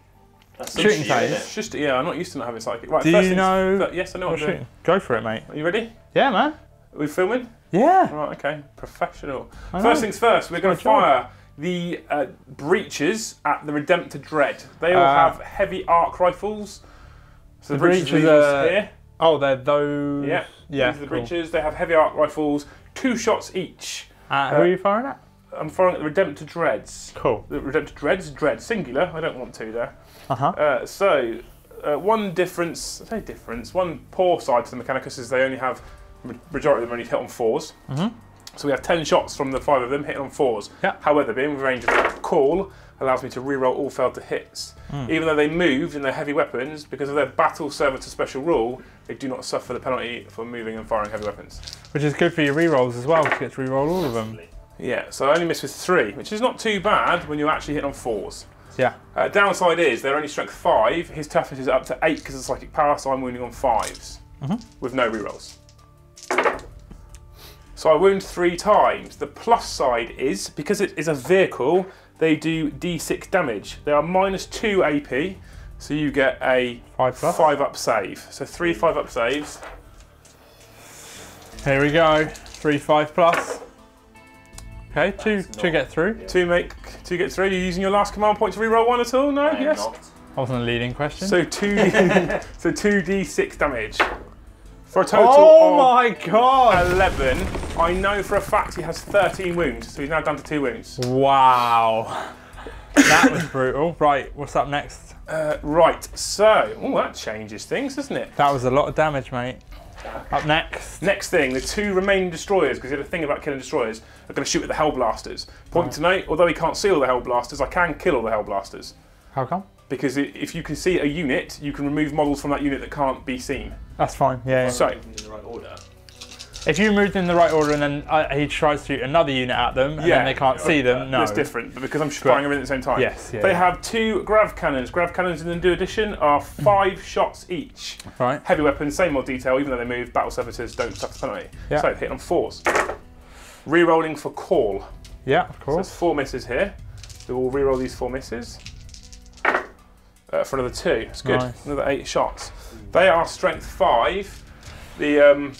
That's
Shooting phase.
It's just, yeah, I'm not used to not having psychic. Right,
Do you know?
Yes, I know what I'm doing.
Go for it, mate.
Are you ready?
Yeah, man.
Are we filming?
Yeah.
Right, okay. Professional.
I know.
First things first, we're going to
Good job.
fire the breaches at the Redemptor Dread. They all have heavy arc rifles. So the breaches are here.
Oh, they're those.
Yeah.
Yeah.
These are the breaches. They have heavy arc rifles, 2 shots each.
Who are you firing at?
I'm firing at the Redemptor Dreads.
Cool.
The Redemptor Dreads, Dread, singular. I don't want 2 there.
Uh-huh.
One difference, one poor side to the Mechanicus is they only have, majority of them only hit on 4s.
Mm-hmm.
So we have 10 shots from the 5 of them hitting on 4s.
Yeah.
However, being within range of Call allows me to reroll all failed to hits. Even though they moved and they're heavy weapons, because of their battle servitor special rule, they do not suffer the penalty for moving and firing heavy weapons.
Which is good for your rerolls as well, to get to reroll all of them.
Yeah, so I only missed with 3, which is not too bad when you actually hit on 4s.
Yeah.
Downside is they're only strength 5. His toughness is up to 8 because of psychic power, so I'm wounding on 5s with no rerolls. So I wound 3 times. The plus side is, because it is a vehicle, they do D6 damage. They are -2 AP, so you get a 5 up save. So 3 5 up saves.
Here we go. 3 5 plus. Okay, two get through.
2 get through. You're using your last command point to reroll 1 at all? No? Yes?
Not.
Wasn't a leading question.
So 2d6 damage. For a total
oh
of
my god!
11. I know for a fact he has 13 wounds, so he's now down to 2 wounds.
Wow. That was brutal. Right, what's up next?
Right, so, oh, that changes things, doesn't it?
That was a lot of damage, mate. Up next.
Next thing, the 2 remaining destroyers, because the other thing about killing destroyers, are going to shoot at the Hellblasters. Point to note, although he can't see all the Hellblasters, I can kill all the Hellblasters.
How come?
Because if you can see a unit, you can remove models from that unit that can't be seen.
That's fine, yeah.
So,
In the right order.
If you moved in the right order and then he tries to shoot another unit at them and then they can't see them, no.
That's different, but because I'm firing everything at the same time.
Yes, yeah.
They have 2 grav cannons. Grav cannons in the new edition are 5 shots each.
Right.
Heavy weapons, same old detail, even though they move, battle servitors don't suffer penalty.
Yeah.
So, hitting on 4s. Re-rolling for call.
Yeah, of
So
course.
there's 4 misses here. We will re-roll these 4 misses. For another 2. It's good.
Nice.
Another 8 shots. They are strength 5. The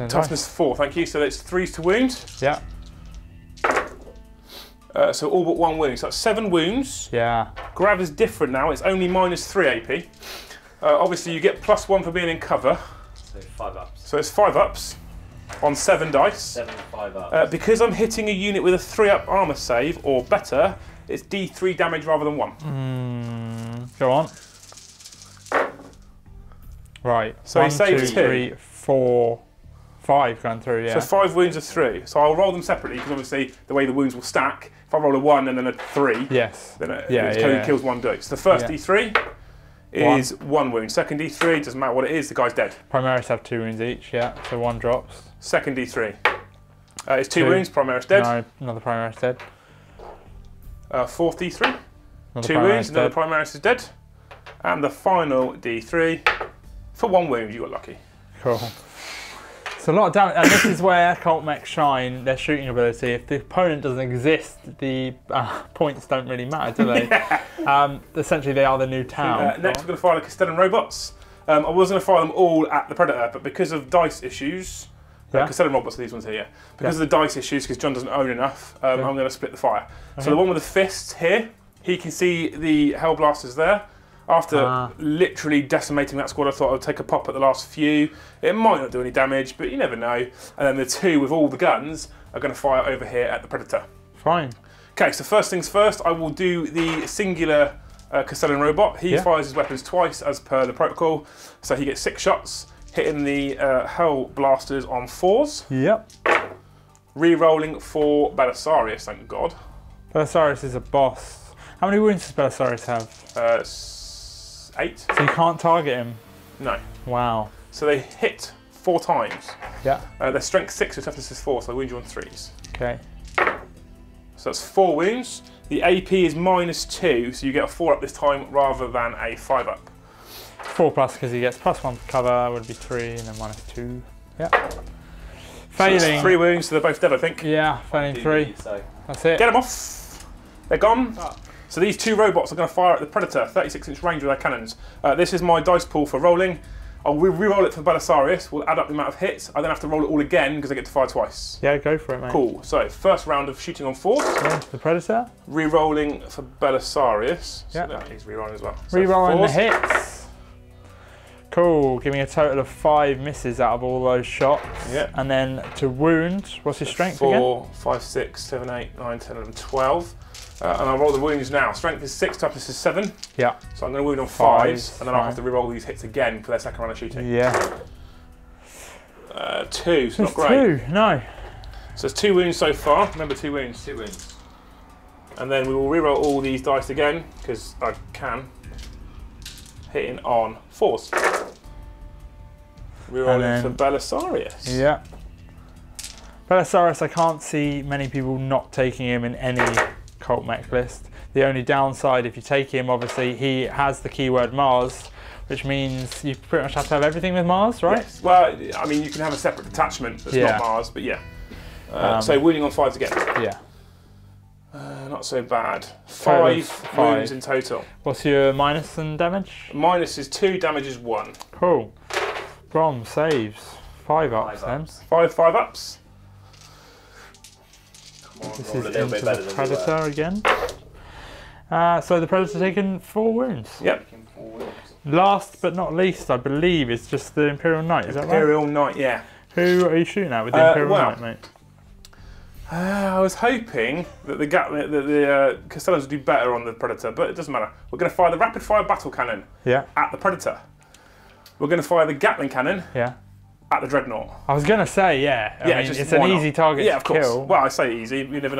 toughness 4, thank you. So it's 3s to wound.
Yeah.
So all but 1 wound. So that's 7 wounds.
Yeah.
Grav is different now. It's only -3 AP. Obviously, you get +1 for being in cover.
So 5 ups.
So it's 5 ups on 7 dice.
7 and 5 ups.
Because I'm hitting a unit with a 3-up armor save or better, it's D3 damage rather than 1.
Go on. Right.
So he
1,
saves
2,
2.
3, 4, 5 going through, yeah.
So 5 wounds are 3. So I'll roll them separately because obviously the way the wounds will stack, if I roll a 1 and then a 3,
Yes.
then it
Yeah.
kills 1 dose. The first
Yeah.
D3 is 1 wound. Second D3, doesn't matter what it is, the guy's dead.
Primaris have 2 wounds each, yeah. So 1 drops.
Second D3 is 2
2.
wounds, Primaris dead.
No, another Primaris dead.
Fourth D3,
Another
2
Primaris
wounds, another
dead.
Primaris is dead. And the final D3, for 1 wound, you got lucky.
Cool. It's a lot of damage, and this is where Cult Mech shine their shooting ability. If the opponent doesn't exist, the points don't really matter, do they? Essentially, they are the new town.
Next, we're going to fire the Castellan robots. I was going to fire them all at the Predator, but because of dice issues, Castellan robots are these ones here, yeah. Because of the dice issues, because John doesn't own enough, I'm going to split the fire. So the one with the fists here, he can see the Hellblasters there. After literally decimating that squad, I thought I would take a pop at the last few. It might not do any damage, but you never know. And then the 2 with all the guns are going to fire over here at the Predator.
Fine.
Okay, so first things first, I will do the singular Castellan robot. He fires his weapons twice as per the protocol. So he gets 6 shots, hitting the Hellblasters on 4s.
Yep.
Re-rolling for Belisarius, thank God.
Belisarius is a boss. How many wounds does Belisarius have?
8.
So you can't target him?
No.
Wow.
So they hit 4 times.
Yeah.
Their strength 6, their toughness is 4, so they wound you on 3s.
Okay.
So that's 4 wounds. The AP is -2, so you get a 4 up this time rather than a 5 up.
4 plus because he gets +1 for cover, would be 3, and then -2. Yeah. Failing.
So 3 wounds, so they're both dead, I think.
Yeah, failing 3.
So
That's it.
Get them off. They're gone. So these 2 robots are going to fire at the Predator, 36-inch range with their cannons. This is my dice pool for rolling. I'll re-roll it for Belisarius. We'll add up the amount of hits. I then have to roll it all again because I get to fire twice.
Yeah, go for it, mate.
Cool. So first round of shooting on 4s.
Yeah, the Predator.
Re-rolling for Belisarius.
Yeah.
So that needs re-rolling as well. So
Re-rolling the
4s.
hits. Cool. Give me a total of 5 misses out of all those shots.
Yeah.
And then to wound, what's his strength
4,
again?
5, 6, 7, 8, 9, 10, 11, 12. And I'll roll the wounds now. Strength is 6, toughness is 7.
Yeah.
So I'm going to wound on
5s,
5s, and then I'll have to re-roll these hits again for their second round of shooting.
Yeah.
2, so not
It's
great.
2. No.
So it's 2 wounds so far. Remember, 2 wounds.
2 wounds.
And then we will re-roll all these dice again, because I can. Hitting on 4s. Re-rolling for Belisarius.
Yeah. Belisarius, I can't see many people not taking him in any Cult Mech list. The only downside, if you take him, obviously, he has the keyword Mars, which means you pretty much have to have everything with Mars, right?
Yes. Well, I mean, you can have a separate detachment that's not Mars, but yeah. So wounding on 5s again.
Yeah.
Not so bad.
Total of
5 wounds in total.
What's your minus and damage?
Minus is 2, damage is 1.
Cool. Brom saves. 5 ups then.
5 ups.
Come on,
This
roll
is
a little
into
bit better
the
than
Predator again. So the Predator's taken 4 wounds.
Yep.
Last but not least, I believe, is just the Imperial Knight. Is that right?
Imperial Knight, yeah.
Who are you shooting at with the Imperial
well,
Knight, mate?
I was hoping that the Castellans would do better on the Predator, but it doesn't matter. We're going to fire the rapid fire battle cannon at the Predator. We're going to fire the Gatling cannon at the Dreadnought.
I was going to say, I mean, it's an easy target to kill.
Well, I say easy, you never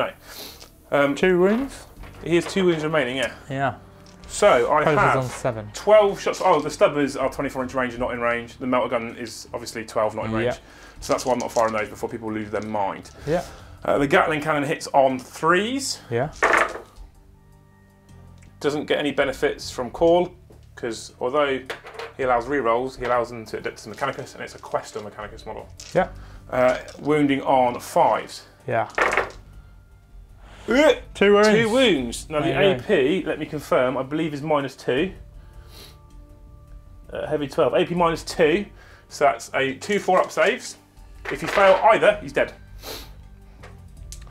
know.
2 wounds?
He has 2 wounds remaining,
Yeah.
So I have
on 7.
12 shots. Oh, the stubbers are 24-inch range and not in range. The melter gun is obviously 12, not in range. So that's why I'm not firing those before people lose their mind.
Yeah.
The Gatling cannon hits on 3s.
Yeah.
Doesn't get any benefits from call, because although he allows rerolls, he allows them to Adeptus Mechanicus, and it's a Questor Mechanicus model.
Yeah.
Wounding on 5s.
Yeah. 2 wounds.
2 wounds. Now the AP, let me confirm, I believe is -2. Heavy 12. AP -2. So that's a 2-4 up saves. If you fail either, he's dead.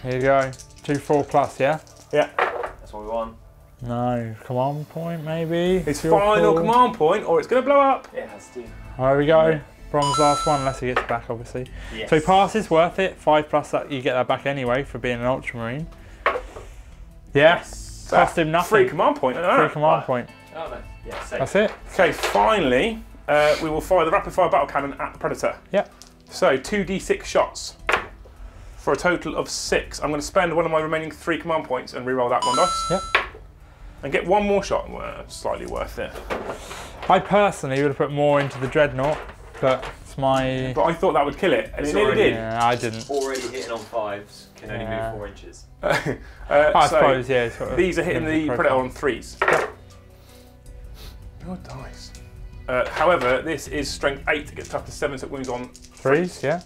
Here you go. 2-4 plus, yeah?
Yeah.
That's what we want.
No. Command point, maybe?
His final command point, or it's going to blow up.
It has to.
There we go. Brom's last one, unless he gets back, obviously.
Yes.
So he passes, worth it. 5 plus that, you get that back anyway for being an Ultramarine. Yeah.
Yes.
Cost him nothing.
Free command point.
Free command point.
Oh no. Yeah, safe.
That's it.
Okay, finally, we will fire the rapid fire battle cannon at the Predator.
Yep.
So 2d6 shots for a total of 6. I'm going to spend one of my remaining 3 command points and reroll that one dice.
Yep.
And get 1 more shot. Well, slightly worth it.
I personally would have put more into the Dreadnought, but it's my...
But I thought that would kill it, and
It's
it nearly
already-
did.
Yeah, I didn't.
Already hitting on 5s, can only
Yeah.
move 4 inches.
I suppose, yeah. Sort of
These are hitting the
limited
Predator
profile.
on 3s. Your dice. However, this is strength 8. It gets tough to 7, so it wounds on
3s, yeah.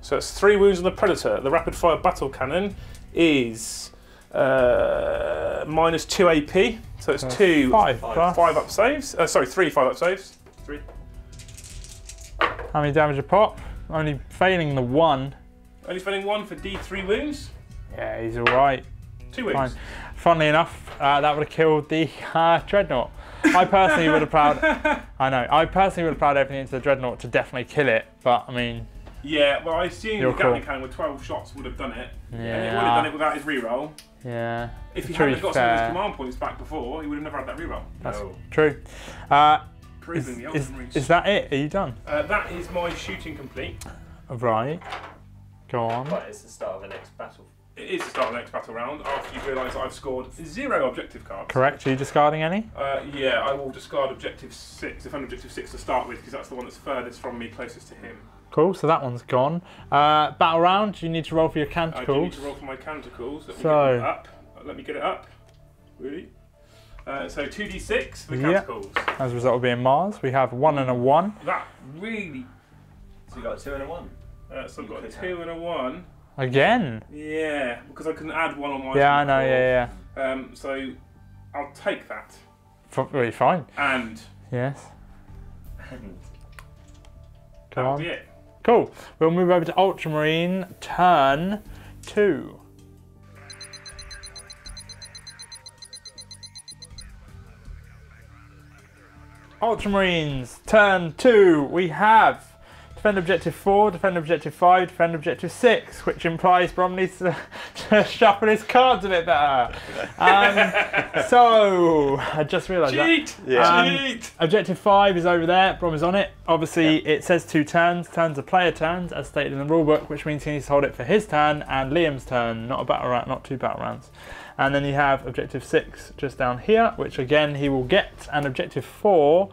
So it's 3 wounds on the Predator. The rapid fire battle cannon is -2 AP. So it's 2
5 plus.
5 up saves. Sorry, 3 5 up saves. 3.
How many damage a pop? Only failing the 1.
Only spending 1 for D3 wounds.
Yeah, he's alright.
2 wounds.
Fine. Funnily enough, that would have killed the Dreadnought. I personally would have plowed. I personally would have plowed everything into the Dreadnought to definitely kill it. But I mean,
Yeah, well, I assume
You're
the Gatling
cool.
cannon with 12 shots would have done it. And it
Yeah.
would have done it without his reroll.
yeah.
If he
To be
hadn't got some of his
fair,
command points back before, he would have never had that reroll.
that's
No.
true.
Proving the Ultramarines.
Is that it? Are you done?
That is my shooting complete.
Right. Go on.
But it's the start of the next battle.
It is the start of the next battle round after you realise that I've scored 0 objective cards.
Correct. Are you discarding any?
Yeah, I will discard objective 6, defend objective 6 to start with, because that's the one that's furthest from me, closest to him.
Cool. So that one's gone. Battle round. You need to roll for your
I do need
canticles.
to roll for my canticles. Let me
So-
get it up. Let me get it up. Really? So 2d6 for the
Yeah.
canticles.
As a result of being Mars, we have 1 and a 1.
That really.
So you got a 2 and a 1.
So I've got a 2 and a 1.
Again.
Yeah, because I couldn't add 1 on my.
Yeah, I know. Yeah,
So I'll take that.
Really fine.
And
Yes.
And
Go
that'll
on.
be it.
Cool. We'll move over to Ultramarine, turn 2. Ultramarines, turn 2. We have defend objective 4, defend objective 5, defend objective 6, which implies Brom needs to shuffle his cards a bit better. So, I just realised that.
Cheat! Cheat!
Objective 5 is over there, Brom is on it. Obviously, it says 2 turns. Turns are player turns, as stated in the rulebook, which means he needs to hold it for his turn and Liam's turn, not a battle round, not 2 battle rounds. And then you have objective 6 just down here, which again he will get. And objective 4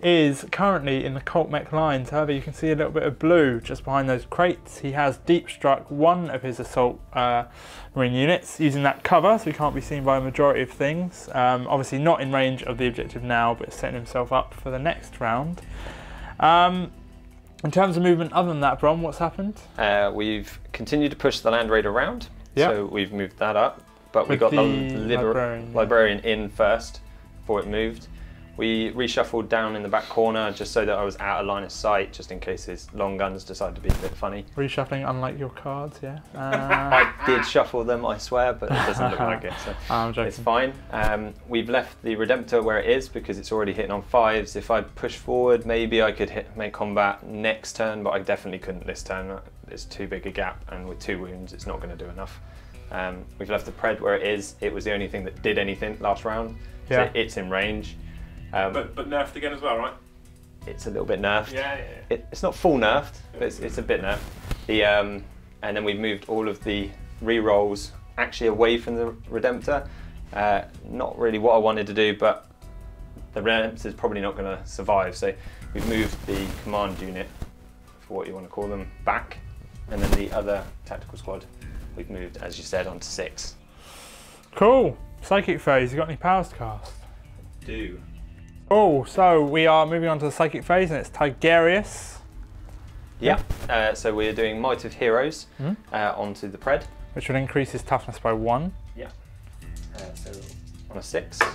is currently in the Cult Mech lines. However, you can see a little bit of blue just behind those crates. He has deep struck one of his assault marine units using that cover, so he can't be seen by a majority of things. Obviously not in range of the objective now, but setting himself up for the next round. In terms of movement, other than that, Brom, what's happened?
We've continued to push the Land Raider around,
Yep.
so we've moved that up. But we
With
got the
the librarian, yeah.
librarian in first before it moved. We reshuffled down in the back corner just so that I was out of line of sight, just in case his long guns decided to be a bit funny.
Reshuffling, unlike your cards, yeah.
I did shuffle them, I swear, but it doesn't look like it, so
I'm joking.
it's fine. We've left the Redemptor where it is because it's already hitting on 5s. If I push forward, maybe I could make combat next turn, but I definitely couldn't this turn. There's too big a gap, and with 2 wounds, it's not going to do enough. We've left the Pred where it is. It was the only thing that did anything last round, so it's in range.
But nerfed again as well, right?
It's a little bit nerfed.
Yeah.
It's not full nerfed, but it's a bit nerfed. And then we've moved all of the re-rolls actually away from the Redemptor. Not really what I wanted to do, but the Redemptor is probably not going to survive. So we've moved the command unit, for what you want to call them, back. And then the other tactical squad, we've moved, as you said, onto 6.
Cool. Psychic phase, you got any powers to cast?
Do.
Oh, so we are moving on to the psychic phase, and it's Tigerius.
Yeah, so we're doing Might of Heroes onto the Pred.
Which will increase his toughness by 1.
Yeah. So on a 6, he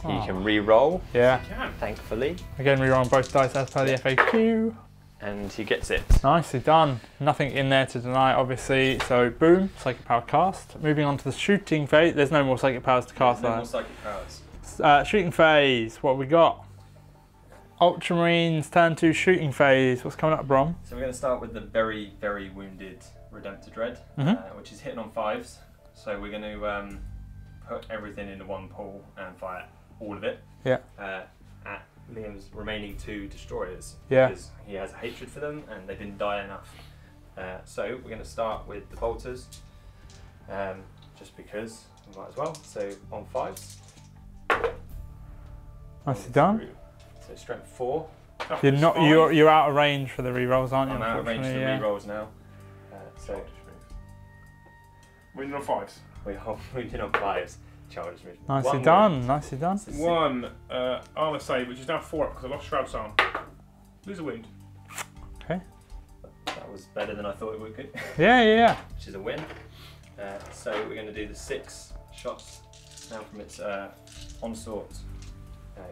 Oh.
can re-roll,
Yeah.
thankfully,
Again, rerolling both dice as per the FAQ.
and he gets it.
Nicely done. Nothing in there to deny, obviously. So, boom, psychic power cast. Moving on to the shooting phase. There's no more psychic powers to cast there.
psychic powers.
Shooting phase, what have we got? Ultramarines, turn 2 shooting phase. What's coming up, Brom?
So we're going to start with the very, very wounded Redemptor Dread, which is hitting on 5s. So we're going to put everything into one pool and fire all of it
Yeah.
at Liam's remaining 2 destroyers.
Yeah.
Because he has a hatred for them and they didn't die enough. So we're going to start with the bolters, just because we might as well. So on 5s.
Nicely done.
So strength 4.
You're not. You're out of range for the rerolls, aren't you?
I'm out of range for the
unfortunately, yeah.
rerolls now. So
Winning on 5s.
we did on 5s. Childish move.
Nicely
One
done.
wound.
Nicely done.
So
1 armor save, which is now 4 up because I lost Shroud's arm. Lose a wound.
Okay.
That was better than I thought it would be,
Yeah.
which is a win. So we're going to do the 6 shots now from its onslaught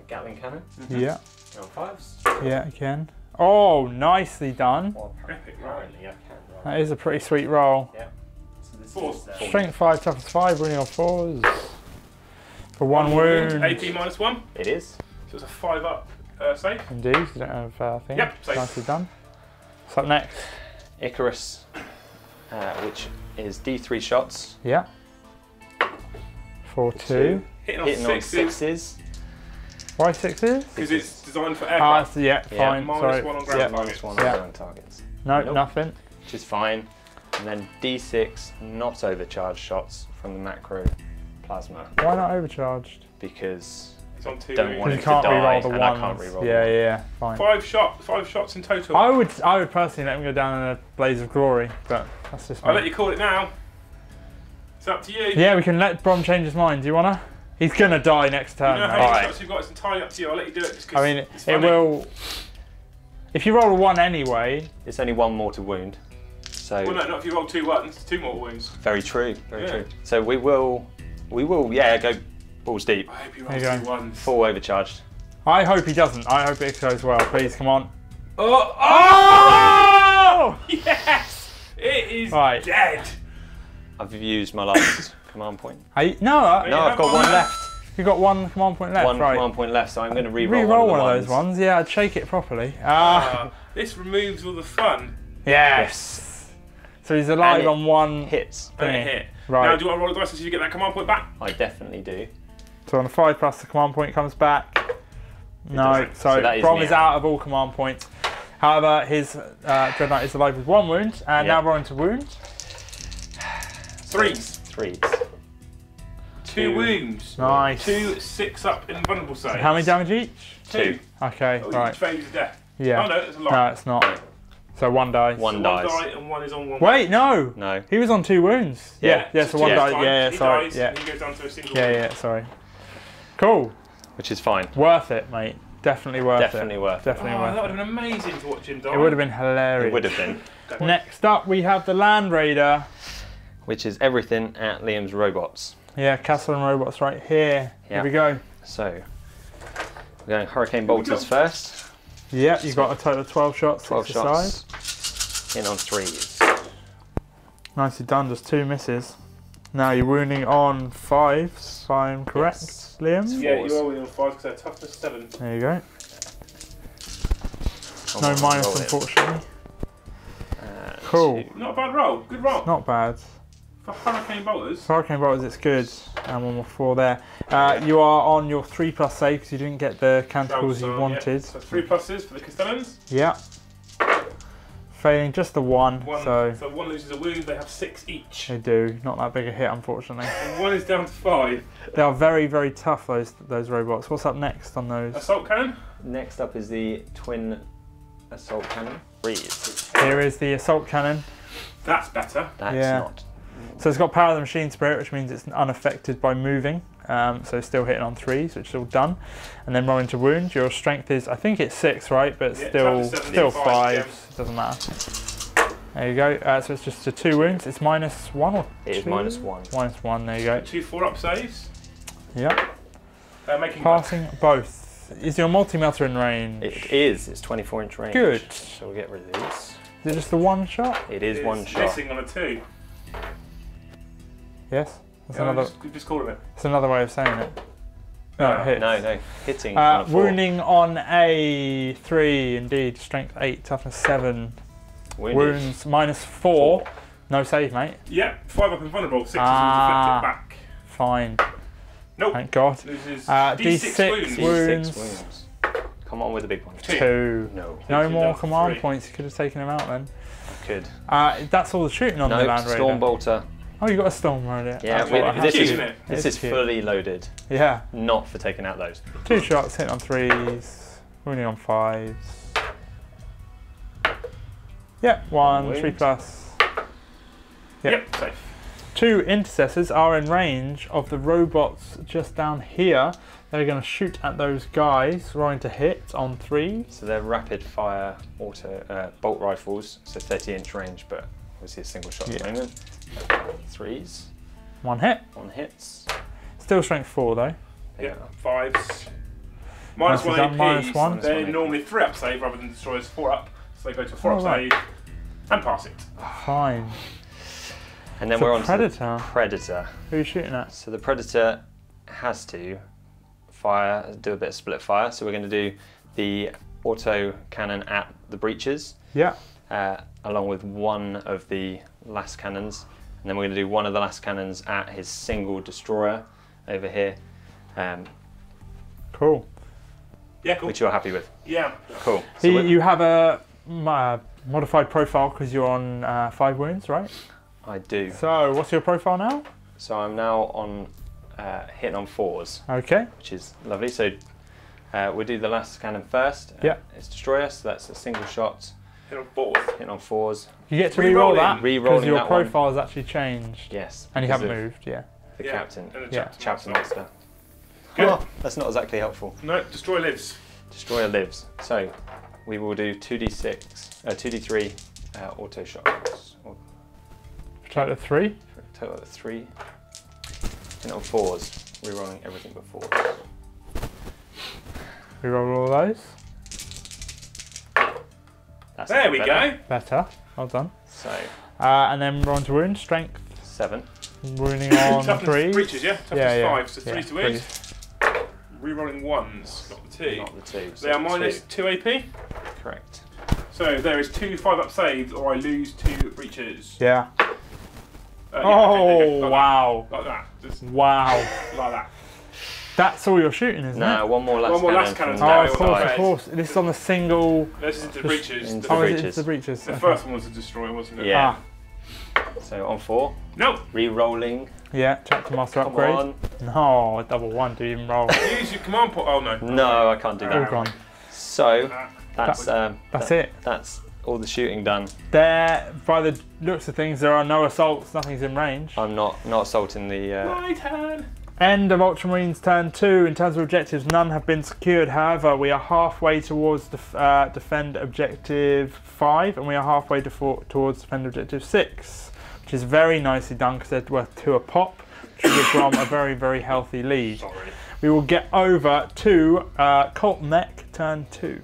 Gatling cannon.
Yeah.
On 5s.
Yeah. Again. Oh, nicely done.
Well,
Epic roll.
apparently I can roll.
That is a pretty sweet roll.
Yeah. So this
Fours.
is
Strength 5, toughness 5, winning on 4s. For 1 wound.
AP -1.
It is.
So it's a 5 up save.
Indeed, you don't have thing.
Yep, safe.
Nicely done. What's up next?
Icarus, which is D3 shots.
Yeah. For 2.
Hitting on
Hitting on
6s.
6s.
Why 6s?
Because it's designed for
Ah,
aircraft.
so yeah,
Yeah.
fine.
Minus
Sorry.
1 on ground
Yeah.
targets.
-1
Yeah.
on ground targets.
No,
Nope.
nothing.
Which is fine. And then D6 not overcharged shots from the macro plasma
Why not overcharged?
because
It's on 2
don't want
Because
him
you
to
can't
die
reroll the
and
ones.
I can't reroll.
Yeah,
them.
yeah, fine.
5 shots in total.
I would personally let him go down in a blaze of glory, but that's just
I'll
me.
let you call it now. It's up to you.
Yeah, we can let Brom change his mind. Do you wanna? He's gonna die next
You
turn,
know how
mate.
many
Alright.
shots you've got, it's entirely up to you. I'll let you do it just because
I mean,
it's
it
funny.
will. If you roll a 1 anyway,
It's only 1 more to wound. So
Well, no, not if you roll 2 1s. 2 more wounds.
very true. Very
Yeah.
true. So we will go balls deep.
I hope you
There
roll
you
2
go.
1s.
Full overcharged.
I hope he doesn't. I hope it goes well. Please, come on.
Oh!
Oh!
Yes! It is
Right.
dead.
I've used my last command point.
No,
No, I've got 1 left.
you've got 1 command point left,
1
right?
command point left, so I'm going to re-roll
Re-roll
one
one
of
of
the
those ones. Yeah, I'd shake it properly.
This removes all the fun.
Yes. So he's alive
And it
on 1
Hits.
And
thingy.
it hit.
Right.
Now, do you want to roll the dice so you get that command point back?
I definitely do.
So on a 5 plus, the command point comes back. No,
doesn't.
so
So that is
Brom
me
is
out.
out of all command points. However, his Dread Knight is alive with 1 wound, and
Yeah.
now we're on to wound.
3s.
3s.
2 wounds.
Nice.
2 6 up invulnerable saves.
How many damage each?
2.
Okay,
Oh,
right.
each phase of death.
Yeah.
Oh no, it's a lot.
No, it's not. So 1 dies.
1
So
dies.
die and 1 is on 1.
Wait, no.
No.
He was on 2 wounds. Yeah, so 1
yeah.
died.
Time.
Yeah,
He
sorry.
dies
Yeah,
and he goes down to a single
yeah,
wound.
yeah, sorry. Cool.
Which is fine.
Worth it, mate. Definitely worth
Definitely
it.
worth it.
Definitely
Oh,
worth
that
it.
would have been amazing to watch him die.
It would have been hilarious.
It would have been.
Next up, we have the Land Raider.
Which is everything at Liam's robots.
Yeah, Castle and Robots right here. Here
Yeah.
we go.
So, We're going Hurricane Bolters first.
Yeah, you've got a total of 12 shots.
12
six aside.
shots. In on 3s.
Nicely done, just 2 misses. Now you're wounding on 5s, if I'm correct,
Yes.
Liam?
Yeah, you are winning on 5 because they're toughness 7.
There you go.
Come
No
on,
minus,
roll it.
unfortunately. Cool.
2.
Not a bad roll. Good roll.
Not bad.
For Hurricane Bolters.
For Hurricane Bolters, it's good. And 1 more 4 there. You are on your 3+ save because you didn't get the canticles you wanted.
So 3 pluses for the Castellans.
Yeah. Failing just the 1, so
So 1 loses a wound, they have 6 each.
they do. Not that big a hit, unfortunately.
And 1 is down to 5.
They are very, very tough, those robots. What's up next on those?
Assault Cannon.
Next up is the Twin Assault Cannon. 3s.
Here is the assault cannon.
That's better.
That's
Yeah.
not.
So it's got power of the machine spirit, which means it's unaffected by moving. So still hitting on 3s, which is all done. And then rolling to wound. Your strength is, I think it's 6, right? But
Yeah,
still,
toughness 7,
still
5,
5s.
yeah.
It doesn't matter. There you go. So it's just the 2 wounds. It's -1 or 2?
It is -1.
-1. There you go.
2 4-up saves.
Yep.
Making
Passing both. Is your multi-melter in range?
It is. It's 24-inch range.
Good.
So we'll get rid of these.
Is it just the 1 shot?
It is
It's
1 shot.
missing on a 2.
Yes. That's
Yeah,
another.
just call it.
That's another way of saying it. No, it hits.
No. Hitting on a 4.
Wounding on a 3, indeed. Strength 8, toughness 7.
Wounded.
Wounds -4. No save, mate.
Yeah, 5 up and vulnerable. 6 is
Ah.
deflect it back.
Fine.
Nope.
Thank God.
Loses
D6
D6 wounds.
wounds.
D6 wounds. Come on with the big one.
2.
No.
No
Takes you
more
down to
command
3.
points. You could have taken him out then.
Good.
That's all the shooting on the
No,
Land Raider.
Storm Bolter.
Oh, you got a Storm Raider.
Yeah,
That's what I have
this
to
is
do.
isn't it?
this
It's
is
cute.
fully loaded.
Yeah.
Not for taking out those.
2 shots, hitting on 3s. Wounding on 5s. Yep, 1,
Wound.
3+.
Yep, safe.
2 intercessors are in range of the robots just down here. They're going to shoot at those guys, rolling to hit on 3.
So they're rapid fire auto bolt rifles, so 30-inch range, but obviously a single shot at the moment. 3s.
1 hit.
1 hits.
Still strength 4 though.
Yeah, 5s. Minus
Nicely
1
done,
AP.
-1.
They're
-1 AP.
normally 3-up save rather than destroyers 4-up. So they go to a 4-up
Oh, right.
save and pass it.
Fine.
And then
So
we're on to
Predator.
the Predator.
Who are you shooting at?
So the Predator has to do a bit of split fire. So we're going to do the auto cannon at the breaches,
Yeah.
along with 1 of the last cannons. And then we're going to do 1 of the last cannons at his single destroyer over here,
Cool.
Yeah, cool.
which you're happy with.
Yeah.
Cool. So
You have a modified profile because you're on 5 wounds, right?
I do.
So what's your profile now?
So I'm now on hitting on 4s,
Okay.
which is lovely. So we'll do the last cannon first.
Yeah.
It's destroyer, so that's a single shot,
Hit on 4th.
hitting on 4s.
You get to
Re-rolling.
re-roll that because
Re-rolling
your
that one.
profile has actually changed.
Yes.
And you
because
haven't
of
moved, yeah.
The
Yeah,
captain.
and the
Yeah.
Chapter Monster.
Good.
Oh, that's not exactly helpful.
No, destroy lives.
Destroyer lives. So we will do 2d3 auto shots. Or
Total of 3.
for a total of 3. And on 4s, rerolling everything but 4s.
Re-roll all those.
That's
There
a
we
bit
go.
better.
Better. Well done.
So
And then we're on to wound. Strength.
7.
Wounding on
Toughness
3.
breaches, yeah? Toughness
Yeah, yeah.
5, so 3 to wound. Rerolling 1s, not the 2.
Not the 2.
They are minus 2 AP.
Correct.
So there is 2 5-up saves or I lose 2 breaches.
Yeah.
Yeah,
Oh,
okay, like
wow.
That. Like that. Just
Wow.
like that.
That's all you're shooting, isn't
No,
it?
one more last
One more
cannon.
last cannon
from
now.
Oh,
that
of course,
side.
of course. This is on the single.
This is into the
Just
breaches.
into
The,
Oh,
the
is it
breaches.
the breaches?
the
Okay.
first one was a destroyer, wasn't it?
Yeah.
Ah,
So on 4,
No.
re-rolling.
yeah, chapter master
Come
upgrade.
on.
No, a double 1, do you even roll?
Use your command point. Oh no.
No, I can't do
All
that.
gone.
So
That's
that's
it.
That's all the shooting done.
There, by the looks of things, there are no assaults, nothing's in range.
I'm not assaulting the.
My turn.
End of Ultramarines turn 2. In terms of objectives, none have been secured. However, we are halfway towards defend objective 5, and we are halfway towards defend objective 6, which is very nicely done because they're worth 2 a pop, which will give Grom a very, very healthy lead.
Sorry.
we will get over to Cult Mech turn 2.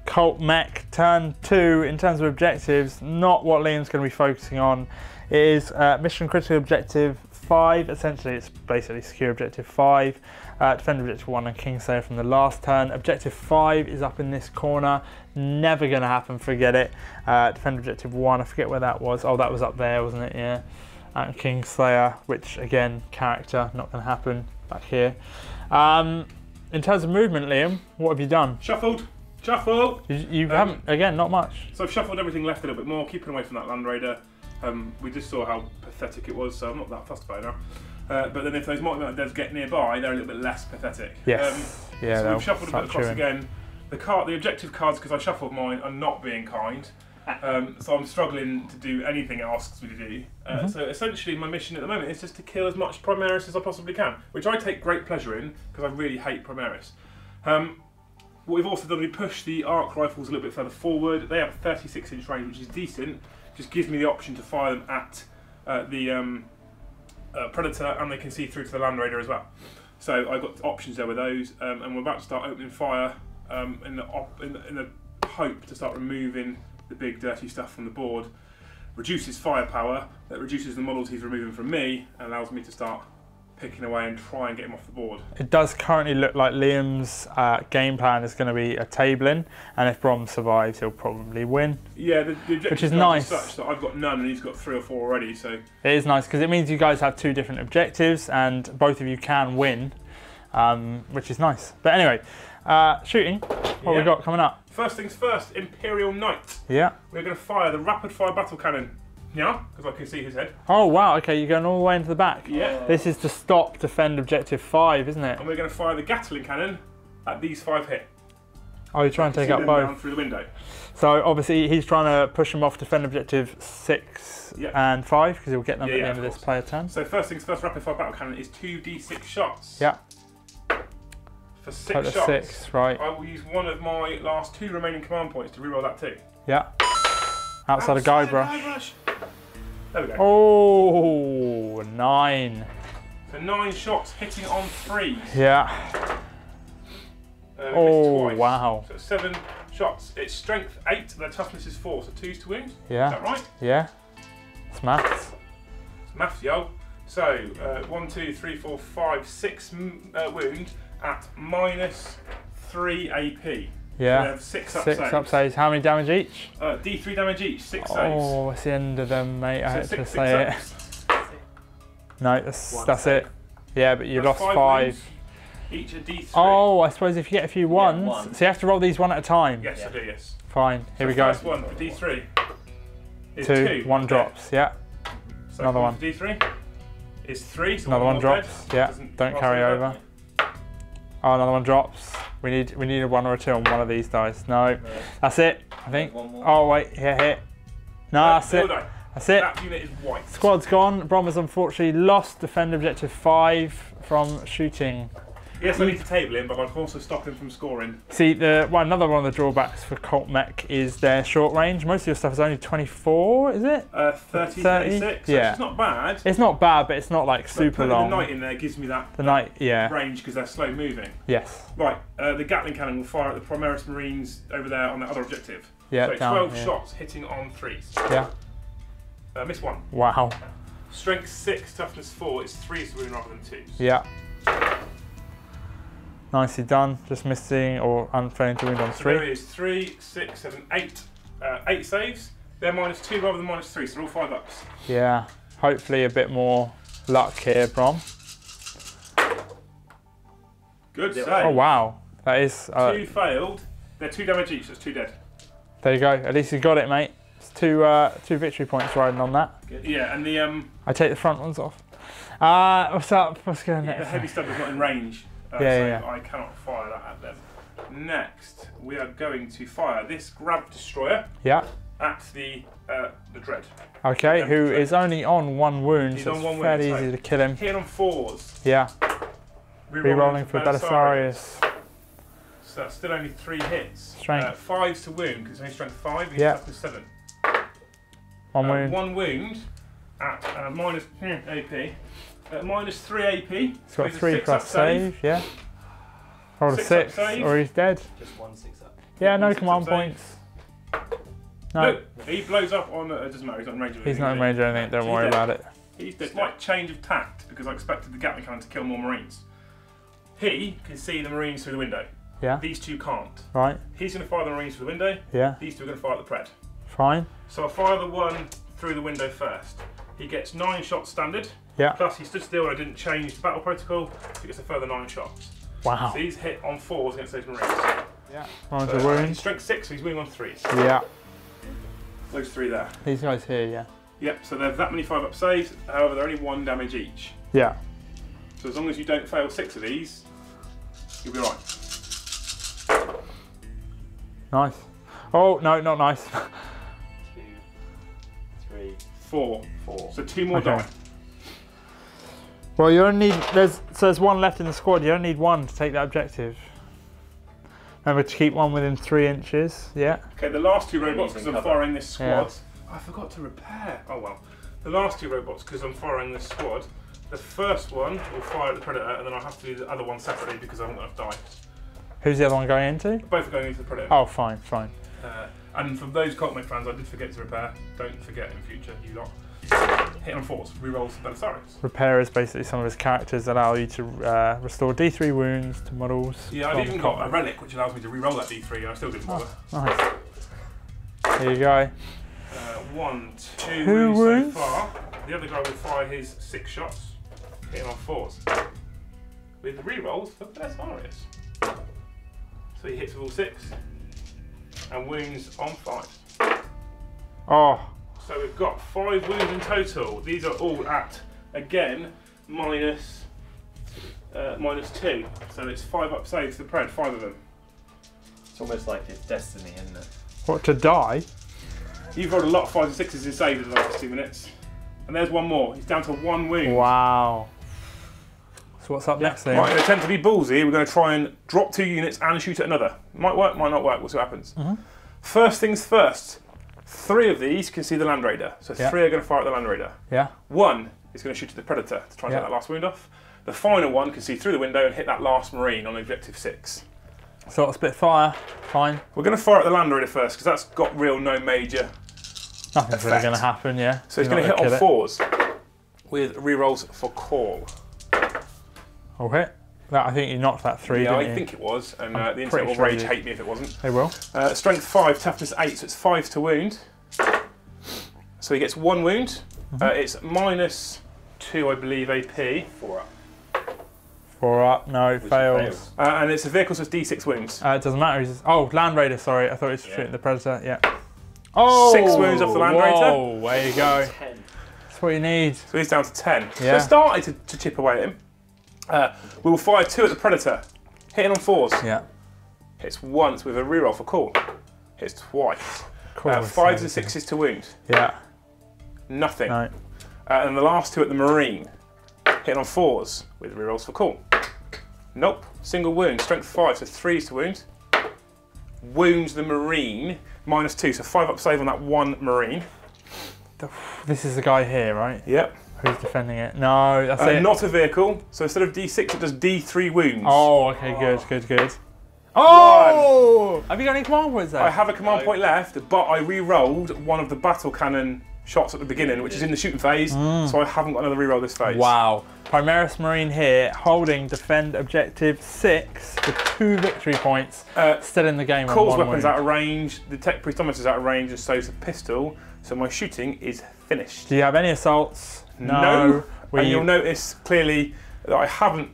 Cult Mech turn 2, in terms of objectives, not what Liam's going to be focusing on. It is mission critical objective 5, essentially it's basically secure objective 5, defend objective 1 and Kingslayer from the last turn. Objective 5 is up in this corner, never going to happen, forget it. Defend objective 1, I forget where that was, oh that was up there wasn't it, yeah. And Kingslayer, which again, character, not going to happen, back here. In terms of movement, Liam, what have you done?
Shuffled. Shuffle!
You haven't, again, not much.
So I've shuffled everything left a little bit more, keeping away from that Land Raider. We just saw how pathetic it was, so I'm not that fussed about it now. But then if those multi-mounted devs get nearby, they're a little bit less pathetic.
Yes. Yeah,
so we've shuffled a bit across again. The objective cards, because I shuffled mine, are not being kind. So I'm struggling to do anything it asks me to do. So essentially my mission at the moment is just to kill as much Primaris as I possibly can, which I take great pleasure in, because I really hate Primaris. What we've also done, we push the arc rifles a little bit further forward. They have a 36-inch range, which is decent. Just gives me the option to fire them at the Predator, and they can see through to the Land Raider as well. So I've got options there with those, and we're about to start opening fire in the hope to start removing the big dirty stuff from the board. Reduces firepower, that reduces the models he's removing from me, and allows me to start picking away and try and get him off the board. It
does currently look like Liam's game plan is going to be a tabling, and if Brom survives, he'll probably win.
Yeah, the objective
which is nice.
Such that I've got none, and he's got 3 or 4 already. So
it is nice because it means you guys have 2 different objectives, and both of you can win, which is nice. But anyway, shooting. What have we got coming up?
First things first, Imperial Knights.
Yeah.
We're going to fire the rapid fire battle cannon. Yeah, because I can see his head.
Oh wow, okay, you're going all the way into the back.
Yeah.
This is to stop defend objective 5, isn't it?
And we're going to fire the Gatling cannon at these 5 hit.
Oh, you're trying to take out both.
Down through the window.
So obviously he's trying to push them off defend objective 6 and 5, because he'll get them at the end of this player turn.
So first things first, rapid fire battle cannon is 2d6 shots.
Yeah.
For 6 shots.
6, right.
I will use one of my last 2 remaining command points to reroll that too.
Yeah. Outside of guide brush.
There we go.
Oh, 9.
So 9 shots hitting on 3s.
Yeah.
Oh,
wow.
So 7 shots. It's strength 8, their toughness is 4, so 2s to wound.
Yeah.
Is that right?
Yeah. It's maths.
It's maths, yo. So 1, 2, 3, 4, 5, 6 wound at -3 AP.
Yeah.
So they have 6 up saves.
6 up saves. How many damage each?
D3 damage each, 6 saves.
Oh, it's the end of them, mate. I had to say it.
Ups.
No, that's it. Yeah, but you lost 5.
Each a D3.
Oh, I suppose if you get a few ones, so you have to roll these one at a time.
Yes, I do, yes.
Fine, here we go.
First one for D3 is
2. 1 drops, yeah.
So
another one.
For D3 is 3. So
another one drops, yeah. Don't carry over. Oh, another one drops. We need a 1 or a 2 on one of these dice. No, that's it. I think. Oh wait, hit. No, that's it. That's it.
That unit is white.
Squad's gone. Bromers unfortunately lost defend objective 5 from shooting.
Yes, I need to table him, but I can also stop him from scoring.
See, another one of the drawbacks for Cult Mech is their short range. Most of your stuff is only 24, is it?
30, 36.
Yeah.
It's not bad.
It's not bad, but it's not like super long.
The Knight in there gives me that range because they're slow moving.
Yes.
Right, the Gatling cannon will fire at the Primaris Marines over there on the other objective.
Yeah,
so 12 shots hitting on 3s.
Yeah.
Miss 1.
Wow.
Strength 6, toughness 4. It's 3s to wound rather than 2s.
Yeah. Nicely done. Just missing or unfailing to wound on 3.
So there it is. 3, 6, 7, 8. 8 saves. They're -2 rather than -3, so they're all 5 ups.
Yeah. Hopefully a bit more luck here, Brom.
Good save.
Oh wow. That is
2 failed. They're 2 damage each, so it's 2 dead.
There you go. At least you got it, mate. It's 2 victory points riding on that.
Good. Yeah, and the
I take the front ones off. What's up? What's going next?
The heavy stuff is not in range. So I cannot fire that at them. Next, we are going to fire this Grab Destroyer at the Dread.
Okay, who is only on 1 wound, so it's fairly easy to kill him.
Hit on 4s.
Yeah. Rerolling for Belisarius.
So that's still only 3 hits.
Strength.
5s to wound, because it's only strength 5, and
yeah.
toughness 7.
1 wound.
1 wound at minus AP. At minus 3 AP.
He's got
so
3
6
plus
up
save, yeah. Rolled a
6 up
6,
save.
or he's dead.
Just 1 6 up.
Yeah, no
6 up
command
save.
points. No,
Look, he blows up on. It doesn't matter. He's not in range of
he's
anything,
not in
is he?
range or anything. Don't
He's
worry
dead.
about it.
He's dead. Slight change of tact because I expected the Gatling cannon to kill more Marines. He can see the Marines through the window.
Yeah.
These two can't.
Right.
He's going to fire the Marines through the window.
Yeah.
These two are going to fire at the pred.
Fine.
So I fire the one through the window first. He gets 9 shots standard.
Yeah.
Plus he stood still and I didn't change the battle protocol. So he gets a further 9 shots.
Wow.
So he's hit on 4s against those Marines.
Yeah. Rolled
So,
a
he's
wound.
strength 6, so he's winning on 3s.
Yeah.
Those 3 there.
These guys here, yeah.
Yep, so they're that many 5 up saves, however they're only 1 damage each.
Yeah.
So as long as you don't fail 6 of these, you'll be right.
Nice. Oh, no, not nice.
2, 3,
4.
4.
So 2 more
Okay.
die.
Well, you only need, there's 1 left in the squad. You only need 1 to take that objective. Remember to keep 1 within 3 inches. Yeah.
Okay, the last 2 robots, because I'm
cover.
firing this squad.
Yeah.
I forgot to repair. Oh well. The last 2 robots, because I'm firing this squad. The first one will fire at the Predator, and then I'll have to do the other one separately because I haven't got enough dice.
Who's the other one going into?
Both are going into the Predator.
Oh, fine, fine.
And for those Cult Mech fans, I did forget to repair. Don't forget in future, you lot. Hit on 4s, rerolls Belisarius.
Repair is basically some of his characters that allow you to restore D3 wounds to models.
Yeah, I've
from
even
Cult
got a
Mech.
relic which allows me to reroll that D3, and I still didn't bother.
Nice. Here you go.
1, 2
2
wounds
wounds.
so far. The other guy will fire his 6 shots, hitting on 4s. With rerolls for Belisarius. So he hits with all 6 and wounds on 5.
Oh,
So we've got 5 wounds in total. These are all at, again, minus 2. So it's 5 up saves to pred, 5 of them.
It's almost like it's destiny, isn't it?
what, to die?
You've rolled a lot of 5s and 6s in saves in the last 2 minutes. And there's 1 more. He's down to 1 wound.
Wow. So what's up next then?
Right, in an attempt to be ballsy, we're going to try and drop 2 units and shoot at another. Might work, might not work. We'll see what happens. First things first. 3 of these can see the Land Raider. So 3 are going to fire at the Land Raider.
Yeah.
1 is going to shoot at the Predator to try and
Yeah.
get that last wound off. The final one can see through the window and hit that last Marine on objective 6.
So it's Spitfire. Fine.
We're going to fire at the Land Raider first because that's got real no major.
Nothing's really
Effect.
going to happen, yeah.
So it's
You're
going to
not
hit on
kill it.
4s with rerolls for call.
Oh, hit. That, I think you knocked that 3,
Yeah,
didn't
I
you?
think it was, and
I'm
the internet
pretty
will
sure
rage
you-
hate me if it wasn't.
They will.
Strength 5, toughness 8, so it's 5 to wound. So he gets 1 wound. It's minus 2, I believe, AP.
4 up.
4 up. No, fails.
And it's a vehicle, so it's D6 wounds.
It doesn't matter. He's just, oh, Land Raider, sorry. I thought he was shooting the Predator. Yeah. Oh!
6 wounds off the Land Raider.
Whoa, there you go.
10.
That's what you need.
So he's down to 10. So
Yeah.
it started to chip away at him. We will fire 2 at the Predator. Hitting on 4s.
Yeah.
Hits once with a reroll for call. Hits twice.
Cool.
5s and 6s to wound.
Yeah.
Nothing.
No.
And the last 2 at the Marine. Hitting on 4s with rerolls for call. Nope. Single wound. Strength 5, so 3s to wound. Wounds the Marine. Minus 2, so 5 up save on that 1 Marine.
This is the guy here, right?
Yep.
Who's defending it? No, that's it.
Not a vehicle, so instead of D6 it does D3 wounds.
Oh, okay, good. Oh! Have you got any command points there?
I have a command point left, but I re-rolled one of the battle cannon shots at the beginning, which is in the shooting phase, so I haven't got another re-roll this phase.
Wow. Primaris Marine here, holding defend objective 6 with 2 victory points. Still in the game on
Calls
1
weapons
wound.
out of range, the tech priest is out of range, and so is a pistol, so my shooting is finished.
Do you have any assaults?
No.
Were
And
you
you'll notice clearly that I haven't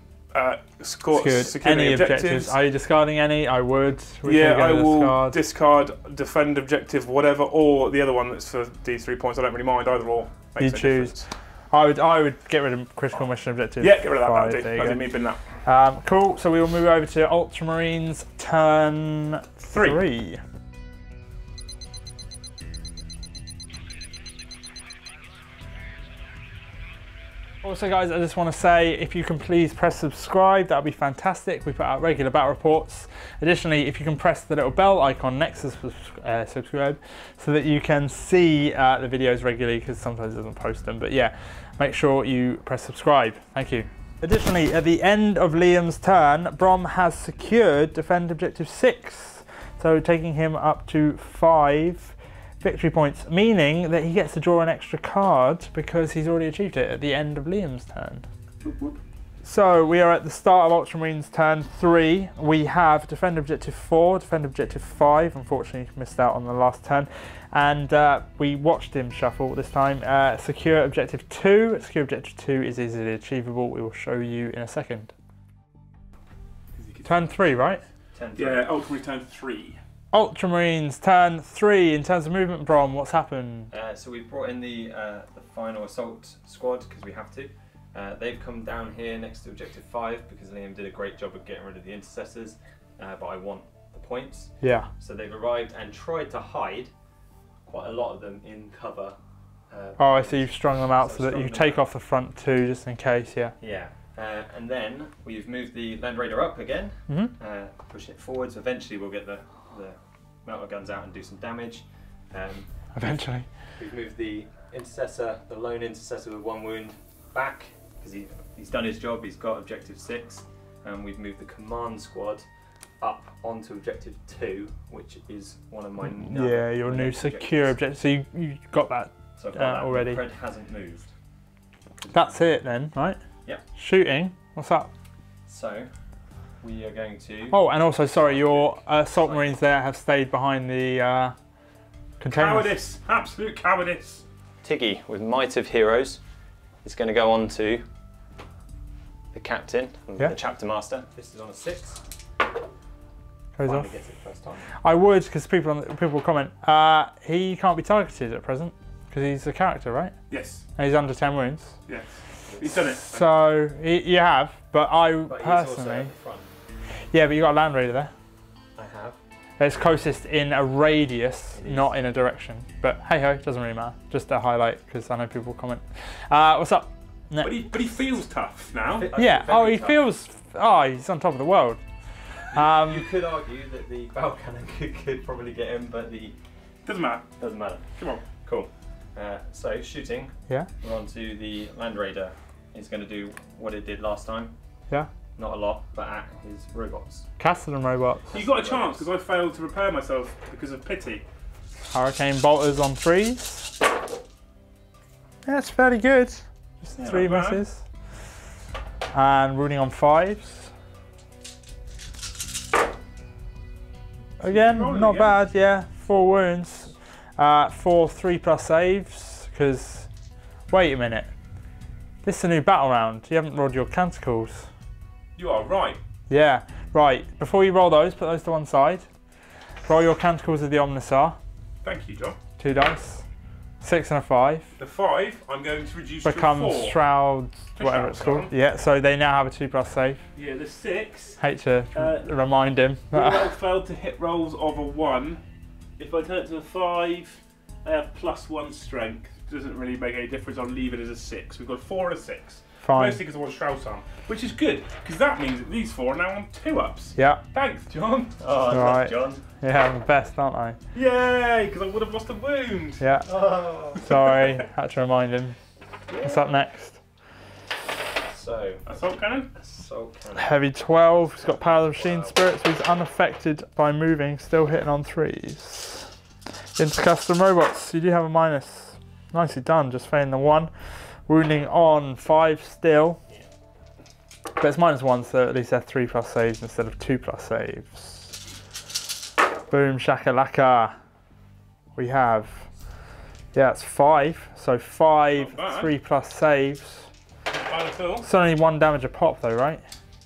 secured
any
objectives.
objectives? Are you discarding any? I would. Which
Yeah,
are
I
you gonna
will
discard?
discard defend objective, whatever, or the other one that's for D3 points. I don't really mind either or.
You
Makes no
choose.
difference.
I would get rid of critical mission objective.
Yeah, get rid of that.
5,
That'll
there
do.
you
That'll
go.
do me bin that.
Cool. So we will move over to Ultramarines turn 3. Also guys, I just want to say if you can please press subscribe, that would be fantastic. We put out regular battle reports. Additionally, if you can press the little bell icon next to subscribe so that you can see the videos regularly, because sometimes it doesn't post them. But yeah, make sure you press subscribe. Thank you. Additionally, at the end of Liam's turn, Brom has secured defend objective 6. So taking him up to 5 victory points, meaning that he gets to draw an extra card because he's already achieved it at the end of Liam's turn. So we are at the start of Ultramarines turn 3. We have defend objective 4, defend objective 5. Unfortunately, missed out on the last turn. And we watched him shuffle this time. Secure objective 2. Secure objective 2 is easily achievable. We will show you in a second. Turn 3, right?
Yeah, Ultramarines turn 3.
Ultramarines turn 3. In terms of movement, Brom, what's happened?
So we've brought in the final assault squad because we have to. They've come down here next to objective 5 because Liam did a great job of getting rid of the intercessors, but I want the points.
Yeah.
So they've arrived and tried to hide quite a lot of them in cover.
Oh, I see. You've strung them out so that you take off the front 2 just in case. Yeah.
Yeah. And then we've moved the Land Raider up again, push it forwards. Eventually we'll get the melter guns out and do some damage.
Eventually.
We've moved the intercessor, the lone intercessor with 1 wound, back because he's done his job. He's got objective 6, and we've moved the command squad up onto objective 2, which is one of my
your new secure objective. So you got that
so I've got that.
already.
The pred hasn't moved.
That's it then, right?
Yep.
Shooting. What's up?
So we are going to.
Oh, and also, sorry, your assault marines there have stayed behind the containers.
Cowardice, absolute cowardice.
Tiggy with Might of Heroes is going to go on to the captain, the chapter master. This is on a 6.
Goes off.
Gets it first time.
I would, because people will comment. He can't be targeted at present because he's a character, right?
Yes.
And he's under 10 wounds.
Yes. He's done it.
So you have, but I
But
personally.
he's also at the front.
Yeah, but you got a Land Raider there.
I have.
It's closest in a radius, not in a direction. But hey ho, doesn't really matter. Just a highlight because I know people will comment. What's up? No.
But he feels tough now.
Yeah. Oh, he feels. Oh, he's on top of the world.
You could argue that the battle cannon could probably get him, but the
Doesn't matter.
doesn't matter.
Come on.
Cool. So shooting.
Yeah.
We're on to the Land Raider. He's going to do what it did last time.
Yeah.
Not a lot, but at his robots.
Castellan robots.
You got a chance because I failed to repair myself because of pity.
Hurricane bolters on 3s. Yeah, it's fairly good. Just 3
not bad.
misses. And ruining on 5s. Again, not bad, yeah. 4 wounds. 4 3+ saves. Because, wait a minute. This is a new battle round. You haven't rolled your canticles.
You are right.
Yeah, right. Before you roll those, put those to one side. Roll your canticles of the Omnisaur.
Thank you, John.
2 dice. 6 and a 5.
The 5, I'm going to reduce
Becomes
to 4.
Shroud, whatever it's called. Yeah, so they now have a 2+ save.
Yeah, the 6.
Hate to remind him.
I failed to hit rolls of a 1. If I turn it to a 5, I have +1 strength. Doesn't really make any difference. I'll leave it as a 6. We've got 4 and a 6.
Fine.
Mostly because I want Shroud Arm, which is good because that means that these 4 are now on 2-ups.
Yeah.
Thanks, John.
Oh,
Right.
John.
Yeah, I'm the best, aren't I?
Yay! Because I would have lost a wound.
Yeah.
Oh.
Sorry, had to remind him. What's up next?
So,
Assault cannon.
assault cannon.
Heavy 12. He's got power of the machine spirit, so he's unaffected by moving, still hitting on 3s. Into custom robots, you do have a minus. Nicely done, just failing the 1. Wounding on 5 still. But it's -1, so at least they're 3+ saves instead of 2+ saves. Boom, shakalaka. We have, yeah, it's 5. So 5 3+ saves. It's only 1 damage a pop though, right?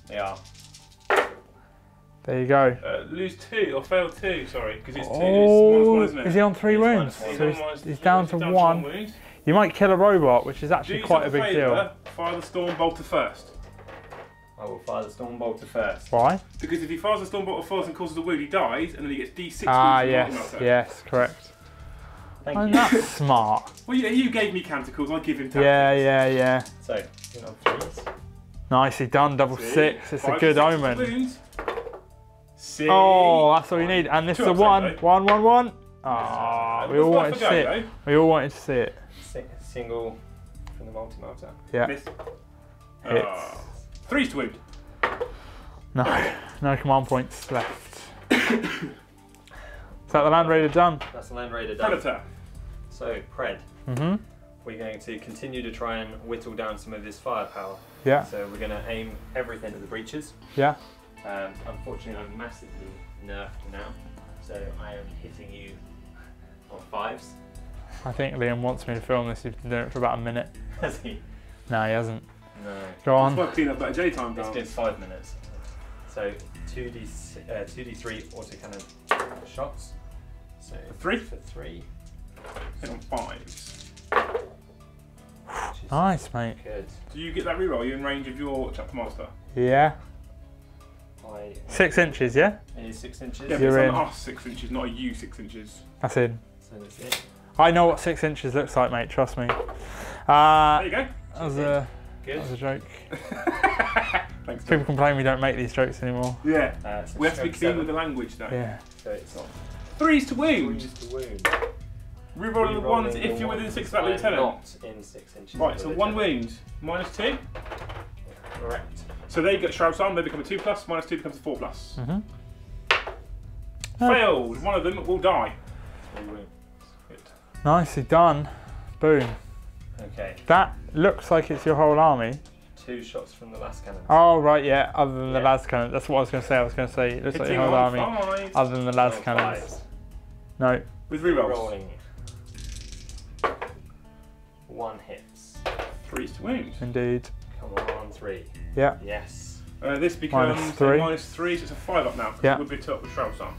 They are.
There you go.
Lose 2 or fail 2, sorry, because it's 2.
Oh,
it's -1, isn't it?
is he on 3 wounds? So he's down to 1. You might kill a robot, which is actually quite a big deal.
Fire the Storm Bolter first.
I will fire the Storm Bolter first.
Why?
Because if he fires the Storm Bolter first and causes a wound, he dies, and then he gets D6
Ah,
wounds.
yes, yes, correct.
Thank
Oh,
you.
that's smart.
Well, you gave me canticles, I give him tactics.
Yeah.
So, you're on 3s.
Nicely done, double
See?
6. It's a
5
good
to 6
omen.
wounds. See?
Oh, that's all you need. And this is
Two
a
upside,
1.
though.
1, 1, 1. Oh, we all
What's
wanted
worth
to
a
see
go,
it. We all wanted to see it.
Single from the multi-motor.
Yeah.
Miss.
Hits.
3's to wound.
No command points left. Is that the Land Raider done?
That's the Land Raider done.
Predator.
So, Pred.
Mm-hmm.
We're going to continue to try and whittle down some of this firepower.
Yeah.
So we're going to aim everything at the breaches.
Yeah.
Unfortunately, I'm massively nerfed now, so I am hitting you on 5s.
I think Liam wants me to film this. He's been doing it for about a minute.
Has he?
No, he hasn't.
No.
Go
That's
on.
why peanut butter jelly time
It's
down.
been 5 minutes. So 2d3 autocannon shots. So
For 3?
For 3.
Hit on 5s.
Which is
Nice, mate.
good.
Do you get that reroll? Are you in range of your chapter master?
Yeah.
6
inches, yeah?
It is 6 inches.
Yeah, but
You're
it's
in.
on us 6 inches, not a you 6 inches.
That's in.
So that's it.
I know what 6 inches looks like, mate. Trust me.
There you go.
That was a
Good.
joke.
Thanks.
People complain we don't make these jokes anymore.
Yeah.
So
We have to be
strength
clean
7.
with the language though.
Yeah.
So it's not
3's to wound.
3s to wound.
Rerolling the ones
Rerolling
if
the
you're within
ones.
6 of that
I'm
lieutenant.
not in 6 inches.
Right,
of
so
the
1
lieutenant.
wound, -2.
Correct.
So they get Shroud's Arm, they become a 2+, -2 becomes a 4+.
Mm-hmm.
Failed. One of them will die.
3 wounds. Good.
Nicely done. Boom.
Okay.
That looks like it's your whole army.
2 shots from the last cannon.
Oh, right, yeah. Other than the
Yeah.
las cannons. That's what I was going to say. I was going to say it looks like
Hitting
your whole
on
army.
5s.
Other than the las
Oh,
cannons.
5s.
No.
With rerolls.
Rolling. 1 hits.
3's to wound.
Indeed.
Come on, 3.
Yeah.
Yes.
This becomes
-3.
-3, so it's a 5 up now. 'Cause
Yeah.
it would be top with Shroud's Arm.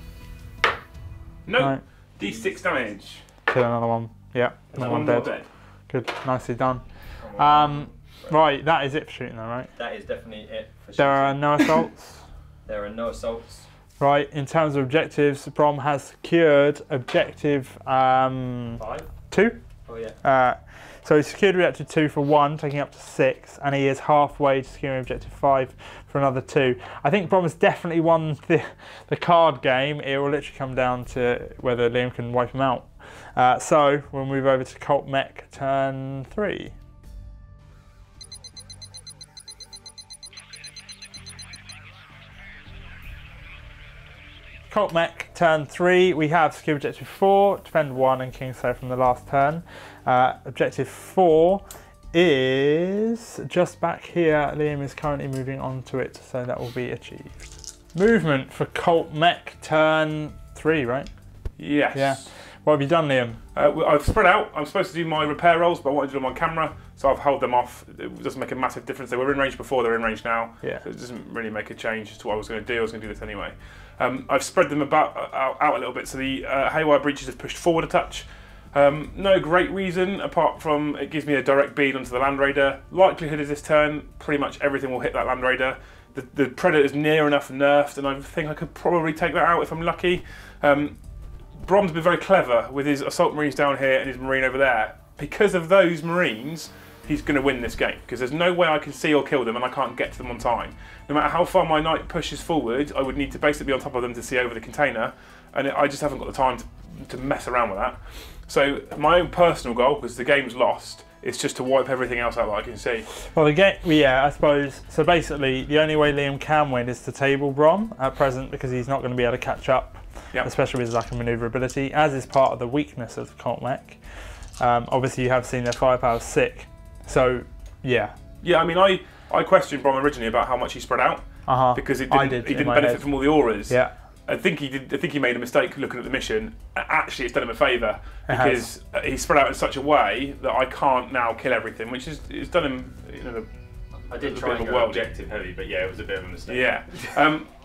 No.
Right.
D6 damage.
Kill another one. Yeah. Another one
more
dead. Good. Nicely done.
Come on.
Right. That is it for shooting, though, right?
That is definitely it for
There are
shooting.
no assaults.
There are no assaults.
Right. In terms of objectives, Brom has secured objective
5?
2.
Oh yeah.
So he's secured objective 2 for 1, taking up to 6, and he is halfway to securing objective 5 for another 2. I think Brom has definitely won the card game. It will literally come down to whether Liam can wipe him out. So we'll move over to Cult Mech turn 3. Cult Mech turn 3, we have secure objective 4, defend 1 and Kingslayer from the last turn. Objective 4 is just back here. Liam is currently moving on to it, so that will be achieved. Movement for Cult Mech turn 3, right?
Yes.
Yeah. What have you done, Liam?
I've spread out. I'm supposed to do my repair rolls, but I wanted to do them on camera, so I've held them off. It doesn't make a massive difference. They were in range before, they're in range now.
Yeah.
So it doesn't really make a change to what I was going to do. I was going to do this anyway. I've spread them out a little bit, so the haywire breaches have pushed forward a touch. No great reason, apart from it gives me a direct bead onto the Land Raider. Likelihood is this turn, pretty much everything will hit that Land Raider. The Predator is near enough nerfed, and I think I could probably take that out if I'm lucky. Brom's been very clever with his Assault Marines down here and his Marine over there. Because of those Marines, he's going to win this game, because there's no way I can see or kill them and I can't get to them on time. No matter how far my knight pushes forward, I would need to basically be on top of them to see over the container, and I just haven't got the time to mess around with that. So my own personal goal, because the game's lost, is just to wipe everything else out that I can see.
Well, the game, yeah, I suppose. So basically, the only way Liam can win is to table Brom at present, because he's not going to be able to catch up,
Yep.
especially with his lack of manoeuvrability, as is part of the weakness of the Cult Mech. Obviously, you have seen their firepower sick. So, yeah.
Yeah, I mean, I questioned Brom originally about how much he spread out, because he didn't benefit from all the auras.
Yeah.
I think he made a mistake looking at the mission. Actually, it's done him a favour, because he spread out in such a way that I can't now kill everything, which is done him.
I did
a
try
bit
and
of a
go
world.
objective heavy, but yeah, it was a bit of a mistake.
Yeah.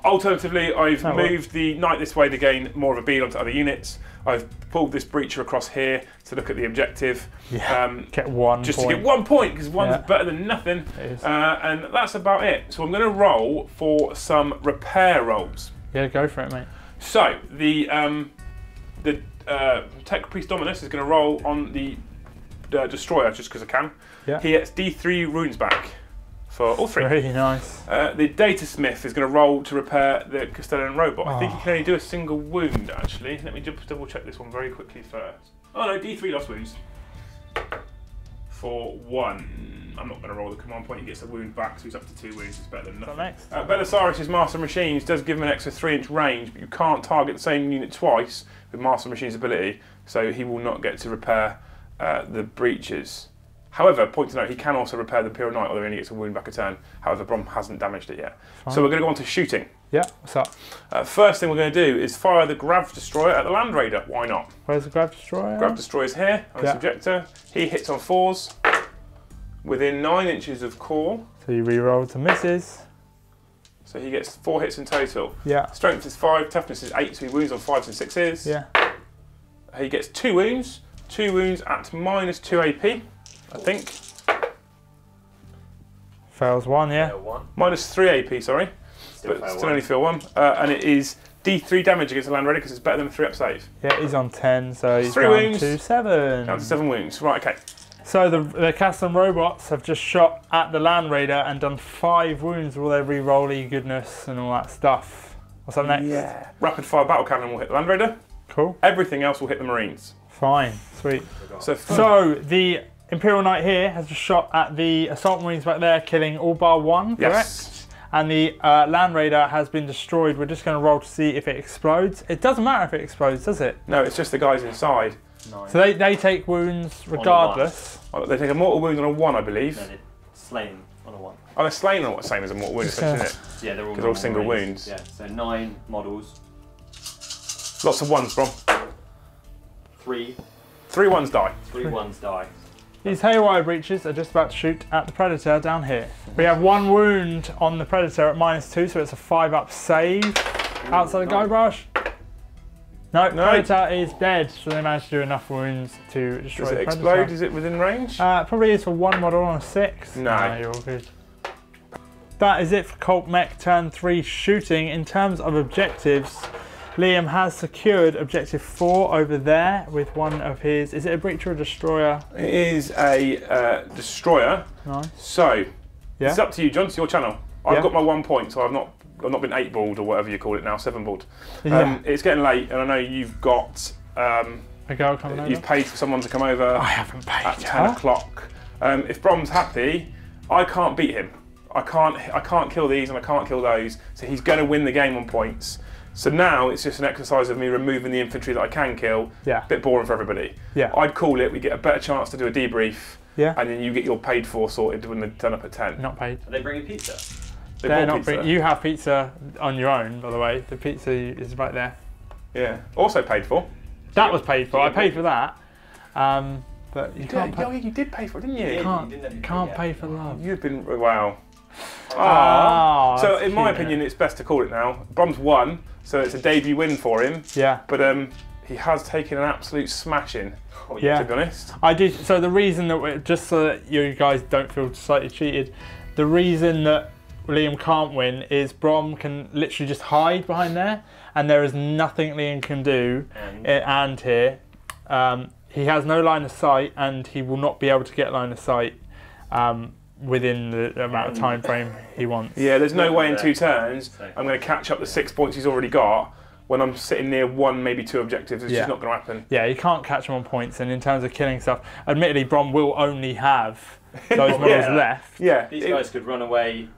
Alternatively, I've
Oh, well.
moved the knight this way to gain more of a bead onto other units. I've pulled this breacher across here to look at the objective.
Yeah. Get 1
Just
point.
to get 1 point, because one's
Yeah.
better than nothing.
It is.
And that's about it. So I'm going to roll for some repair rolls.
Yeah, go for it, mate.
So the Tech Priest Dominus is going to roll on the destroyer just because I can.
Yeah.
He gets D3 runes back for all 3.
Really nice.
The Data Smith is going to roll to repair the Custodian robot. I think he can only do a single wound actually. Let me just double check this one very quickly first. Oh no, D3 lost wounds. For 1. I'm not going to roll the command point, he gets a wound back, so he's up to 2 wounds, it's better than nothing.
Next?
Belisarius' Master Machines does give him an extra 3-inch range, but you can't target the same unit twice with Master Machine's ability, so he will not get to repair the breaches. However, point to note, he can also repair the Imperial Knight, although he only gets a wound back a turn. However, Brom hasn't damaged it yet.
Fine.
So we're going to go on to shooting.
Yeah, what's up?
First thing we're going to do is fire the Grav Destroyer at the Land Raider. Why not?
Where's the Grav Destroyer?
Grav Destroyer's here on the subjector. He hits on 4s within 9 inches of core.
So you re-roll to misses.
So he gets 4 hits in total.
Yeah.
Strength is 5, toughness is 8, so he wounds on 5s and 6s.
Yeah.
He gets 2 wounds. 2 wounds at -2 AP, I think.
Fails 1, yeah.
-3 AP, sorry. But still only fail 1. And it is D3 damage against the Land Raider because it's better than a 3-up save.
Yeah, he's on 10, so he's
3
down
wounds.
to 7.
Down to 7 wounds. Right, okay.
So the custom robots have just shot at the Land Raider and done 5 wounds with all their re-rolly goodness and all that stuff. What's up next?
Yeah. Rapid fire battle cannon will hit the Land Raider.
Cool.
Everything else will hit the Marines.
Fine. Sweet.
So
the Imperial Knight here has just shot at the Assault Marines back there, killing all bar 1, correct?
Yes.
And the Land Raider has been destroyed. We're just going to roll to see if it explodes. It doesn't matter if it explodes, does it?
No, it's just the guys inside.
9.
So they take wounds regardless.
Oh, they take a mortal wound on a 1, I believe.
No, they're slain on a 1.
Oh, they're slain on what's the same as a mortal wound, essentially, isn't it?
Yeah, they're all,
Because they're all single
Marines.
wounds.
Yeah, so 9 models.
Lots of 1s, Brom.
3
1s die.
3 1s die.
These haywire breaches are just about to shoot at the Predator down here. We have 1 wound on the Predator at -2, so it's a 5-up save. Outside the Guybrush. No, Predator is dead, so they managed to do enough wounds to destroy
Does
the
it
Predator.
explode? Is it within range?
Probably is for 1 model on a 6.
No.
You're all good. That is it for Cult Mech turn 3 shooting. In terms of objectives, Liam has secured objective 4 over there with one of his. Is it a breach or a destroyer?
It is a destroyer.
Nice.
So
Yeah.
it's up to you, John. It's your channel. I've
Yeah.
got my 1 point, so I've not been 8-balled or whatever you call it now, 7-balled.
Yeah.
It's getting late, and I know you've got
A girl coming over?
you've paid for someone to come over
I haven't paid.
at 10 o'clock. If Brom's happy, I can't beat him. I can't kill these and I can't kill those, so he's going to win the game on points. So now it's just an exercise of me removing the infantry that I can kill.
Yeah.
Bit boring for everybody.
Yeah.
I'd call it, we get a better chance to do a debrief,
Yeah.
and then you get your paid for sorted when they turn up at 10.
Not paid.
Are they bringing pizza?
They
They're
bought
not
pizza.
you have pizza on your own, by the way. The pizza is right there.
Yeah. Also paid for.
That was paid for. I paid for that. But you can't
Oh,
pay,
you did pay for it, didn't you?
Yeah.
can't,
You didn't have your
can't
pay
pay
yet.
for love.
You've been wow.
Ah,
So
that's
in my
cute,
opinion, it's best to call it now. Brom's won, so it's a debut win for him.
Yeah.
But he has taken an absolute smashing.
Oh,
Yeah.
To be honest.
I did. So the reason that just so that you guys don't feel slightly cheated, the reason that Liam can't win is Brom can literally just hide behind there, and there is nothing Liam can do. And here, he has no line of sight, and he will not be able to get line of sight within the amount of time frame he wants.
Yeah, there's no way in 2 turns
So-
I'm going to catch up the 6 points he's already got when I'm sitting near 1, maybe 2 objectives. It's
Yeah.
just not going to happen.
Yeah, you can't catch him on points, and in terms of killing stuff, admittedly, Brom will only have those models
Yeah.
left.
Yeah.
These guys could run away,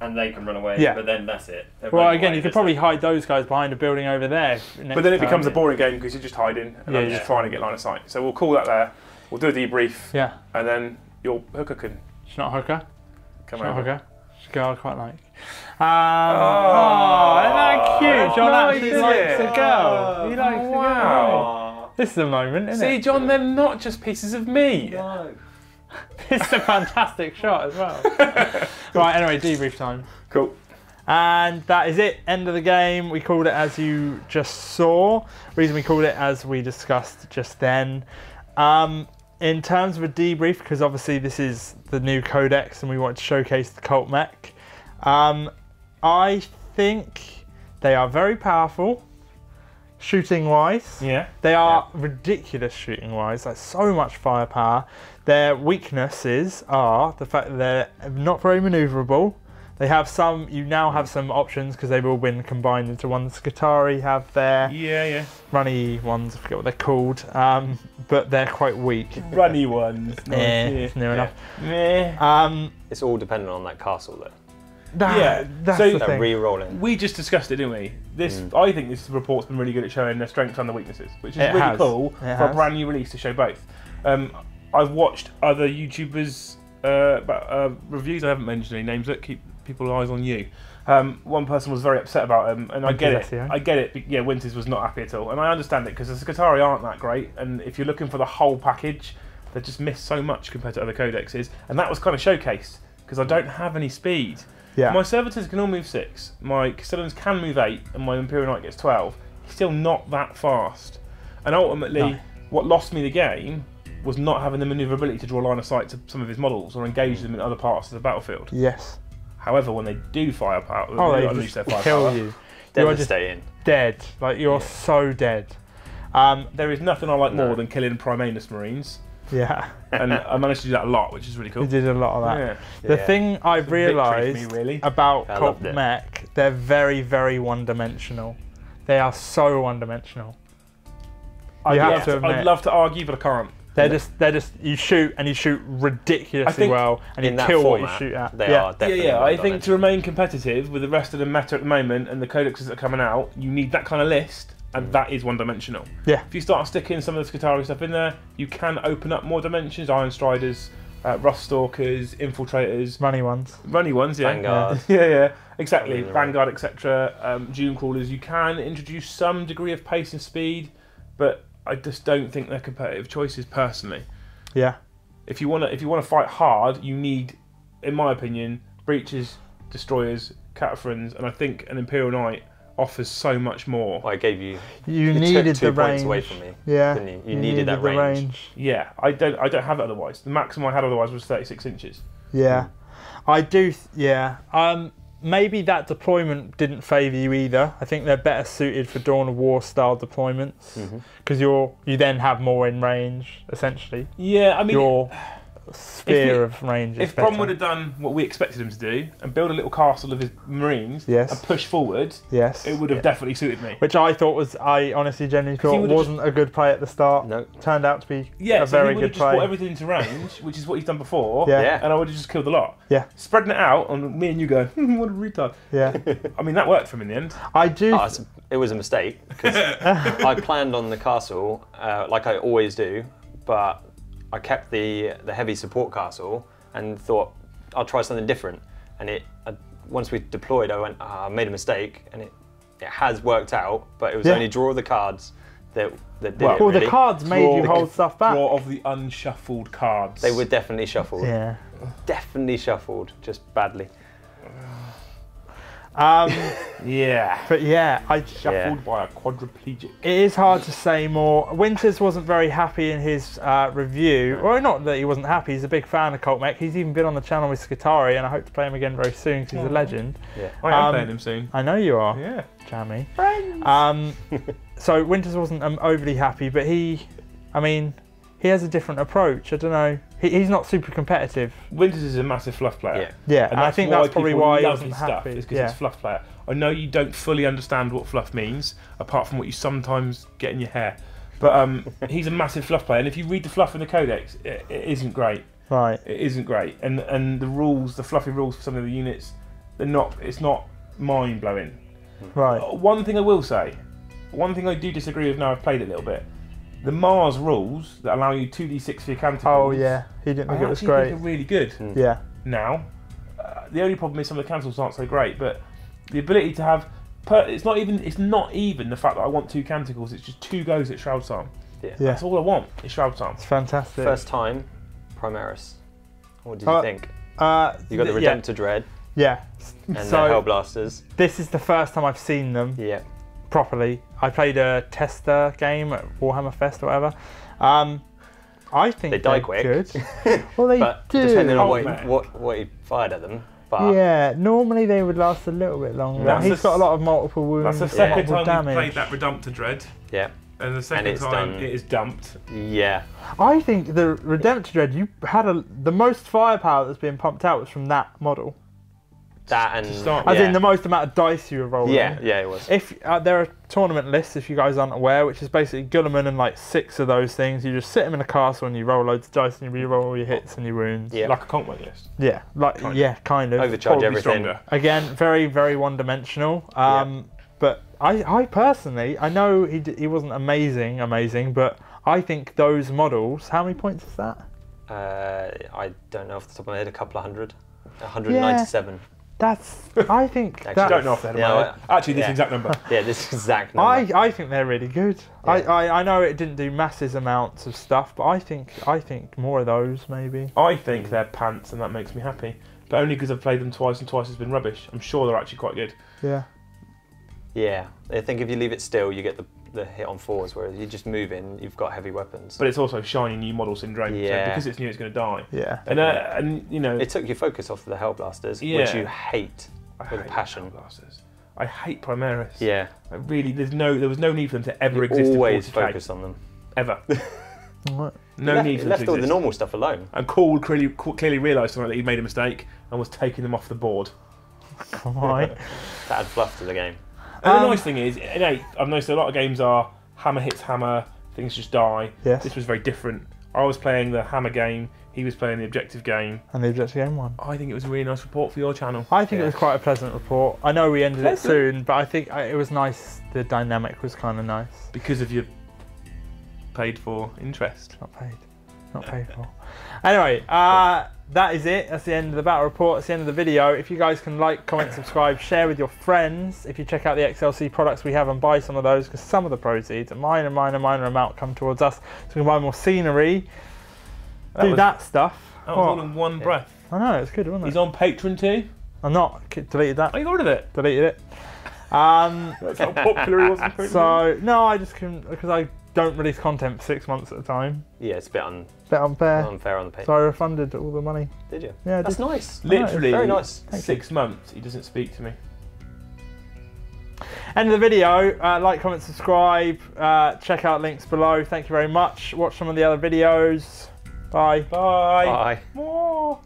and they can run away,
Yeah.
but then that's it. They're
Well,
running
again,
away,
you could
that's
probably
it.
hide those guys behind a building over there.
But then it becomes a
next
boring game because you're just hiding and
Yeah,
I'm
yeah.
just trying to get line of sight. So we'll call that there. We'll do a debrief
Yeah,
and then your hooker can
she's not a hooker.
come
She's not a
over.
hooker. She's a girl I quite like. Oh, isn't that cute? John
nice,
actually
isn't
likes
it?
a girl. He likes a girl.
Wow.
This is a moment, isn't
See,
it?
John, they're not just pieces of meat.
No.
It's a fantastic shot as well. Right, anyway, debrief time.
Cool.
And that is it. End of the game. We called it as you just saw. Reason we called it as we discussed just then. In terms of a debrief, because obviously this is the new codex and we want to showcase the Cult Mech. I think they are very powerful. shooting wise.
Yeah.
They are ridiculous shooting wise, like so much firepower. Their weaknesses are the fact that they're not very manoeuvrable. They have some, you now have some options because they've all been combined into one. Skitarii have their runny ones, I forget what they're called, but they're quite weak.
Runny ones.
It's near enough.
It's all dependent on that castle though.
That's
so
the
They're
thing.
re-rolling.
We just discussed it, didn't we? I think this report's been really good at showing their strengths and their weaknesses, which is really cool for a brand new release to show both. I've watched other YouTubers' reviews. I haven't mentioned any names. Look, keep people's eyes on you. One person was very upset about him, and I get it. I get it. Yeah, Winters was not happy at all, and I understand it because the Skitarii aren't that great. And if you're looking for the whole package, they just miss so much compared to other codexes, and that was kind of showcased because I don't have any speed.
Yeah.
My servitors can all move 6, my Castellans can move 8, and my Imperial Knight gets 12. He's still not that fast. And ultimately, what lost me the game was not having the manoeuvrability to draw line of sight to some of his models or engage them in other parts of the battlefield.
Yes.
However, when they do firepower,
they
unleash their
just
firepower,
kill you.
Devastating.
Dead. Like, you're so dead.
There is nothing I like more than killing Primaris Marines.
Yeah.
And I managed to do that a lot, which is really cool.
We did a lot of that.
Yeah.
The thing I've realised
really.
about
I
Cult
loved it.
Mech, they're very, very one-dimensional. They are so one-dimensional.
I'd love to argue, but I can't.
They're just you shoot and you shoot ridiculously well, and you kill what you shoot at.
They are definitely.
I think to remain competitive with the rest of the meta at the moment and the codexes that are coming out, you need that kind of list, and that is one-dimensional.
Yeah.
If you start sticking some of the Skitarii stuff in there, you can open up more dimensions. Iron Striders, Rust Stalkers, Infiltrators,
Runny ones.
Yeah.
Vanguard.
yeah, exactly. Vanguard, etc. Dune Crawlers. You can introduce some degree of pace and speed, but I just don't think they're competitive choices personally.
Yeah.
If you want to fight hard, you need, in my opinion, breaches, destroyers, cataphrons, and I think an Imperial Knight offers so much more.
Well, I gave you.
You
took
needed
2
the
points
range.
away from me.
Yeah.
Didn't you? You needed that
the
range.
Yeah, I don't have it otherwise. The maximum I had otherwise was 36 inches.
Yeah. I do. Maybe that deployment didn't favour you either. I think they're better suited for Dawn of War style deployments because you then have more in range essentially.
Yeah, I mean,
your sphere of range.
If Bron would have done what we expected him to do and build a little castle of his Marines and push forward, it would have definitely suited me.
Which I thought I honestly genuinely thought wasn't a good play at the start.
No.
Turned out to be
a
very good
just
play.
Brought everything into range, which is what he's done before.
Yeah.
And I would have just killed the lot.
Yeah.
Spreading it out on me and you going, what a retard.
Yeah.
I mean, that worked for him in the end.
I do.
It was a mistake because I planned on the castle like I always do, but I kept the heavy support castle and thought I'll try something different. And once we deployed, I went, I made a mistake, and it has worked out. But it was only draw of the cards that did it.
Well,
really.
the cards made you hold stuff back.
Draw of the unshuffled cards.
They were definitely shuffled.
Yeah.
Definitely shuffled, just badly.
Yeah.
But yeah,
Shuffled by a quadriplegic.
it is hard to say more. Winters wasn't very happy in his review. Well, not that he wasn't happy. He's a big fan of Cult Mech. He's even been on the channel with Skitarii, and I hope to play him again very soon because he's a legend.
Yeah.
I am playing him soon.
I know you are.
Yeah.
Jammy.
Friends.
So Winters wasn't overly happy, but he has a different approach. I don't know. He's not super competitive.
Winters is a massive fluff player.
Yeah, and I think that's probably why he wasn't happy.
It's because it's fluff player. I know you don't fully understand what fluff means, apart from what you sometimes get in your hair. But he's a massive fluff player, and if you read the fluff in the codex, it isn't great.
Right.
It isn't great, and the rules, the fluffy rules for some of the units, it's not mind blowing.
Right.
One thing I will say, one thing I do disagree with now I've played it a little bit. The Mars rules that allow you 2d6 for your canticles.
Oh yeah, he didn't think it was great.
I think are really good.
Yeah.
Now, the only problem is some of the cancels aren't so great, but the ability to have it's not even the fact that I want 2 canticles. It's just 2 goes at Shroud Psalm.
Yeah.
That's all I want. Is Shroud Psalm.
It's fantastic.
First time, Primaris. What did you think? You got the Redemptor Dread.
Yeah.
And
so,
the Hellblasters.
This is the first time I've seen them.
Yeah.
Properly. I played a tester game at Warhammer Fest or whatever. I think
they die quick.
Good. Well, they
but
do.
depending on what he fired at them. but
yeah, normally they would last a little bit longer.
That's
He's got a lot of multiple wounds.
That's the second
multiple
time we
damage.
played that Redemptor Dread,
yeah,
and the second
it's
time
done.
it is dumped.
yeah,
I think the Redemptor Dread, you had the most firepower that's been pumped out was from that model.
that and
start
As
yeah.
in the most amount of dice you were rolling.
yeah, yeah, it was.
If there are tournament lists, if you guys aren't aware, which is basically Guilliman and like 6 of those things. You just sit them in a castle and you roll loads of dice and you re-roll all your hits and your wounds.
Yeah,
Like a Cult Mech list.
Yeah, like kind of.
overcharge
Probably
everything.
stronger.
Again, very very one-dimensional. But I personally, I know he wasn't amazing, but I think those models. How many points is that?
I don't know off the top of my head. A couple of hundred. 197.
That's. I think.
Actually,
that's,
Don't know off the head of my head. Actually, this
yeah.
exact number.
Yeah, this exact number.
I think they're really good.
Yeah.
I know it didn't do massive amounts of stuff, but I think more of those maybe.
I think they're pants, and that makes me happy. But only because I've played them twice, and twice has been rubbish. I'm sure they're actually quite good.
Yeah.
Yeah, I think if you leave it still, you get the hit on 4s, whereas you just move in, you've got heavy weapons.
But it's also shiny new model syndrome.
Yeah.
So because it's new, it's going to die.
Yeah.
And you know,
It took your focus off the Hellblasters,
Yeah.
which you hate
I
with
hate
passion.
Blasters. I hate Primaris.
Yeah,
I really, there was no need for them to ever
you
exist.
always
in 40k.
focus on them.
Ever.
Right.
No need
It
for them
left
to
all the
exist.
normal stuff alone.
And Cole clearly realised tonight that he'd made a mistake and was taking them off the board.
Right.
To add fluff to the game.
And the nice thing is, in 8th, I've noticed a lot of games are hammer hits hammer, things just die.
Yes.
This was very different. I was playing the hammer game, he was playing the objective game.
And the objective game one.
I think it was a really nice report for your channel.
I think it
Yeah.
was quite a pleasant report. I know we ended it
Pleasant?
soon, but I think it was nice. The dynamic was kind of nice.
Because of your paid for interest.
Not paid for. Anyway, that is it. That's the end of the battle report. That's the end of the video. If you guys can like, comment, subscribe, share with your friends. If you check out the XLC products we have and buy some of those, because some of the proceeds, a minor amount, come towards us. So we can buy more scenery, do that stuff.
That was
What?
all in one breath.
I know, it's good, wasn't it?
He's on Patreon too.
I'm not. Deleted that.
Oh, you ordered it?
Deleted it.
That's how popular he was on Patreon.
So, no, I just can, because I don't release content for 6 months at a time.
Yeah, it's a bit
Bit unfair.
unfair on the page.
So I refunded all the money.
Did you?
Yeah, I
That's
did.
nice.
Literally,
Very nice.
6 months, he doesn't speak to me.
End of the video. Like, comment, subscribe. Check out links below. Thank you very much. Watch some of the other videos. Bye.
Bye.
Bye.
More.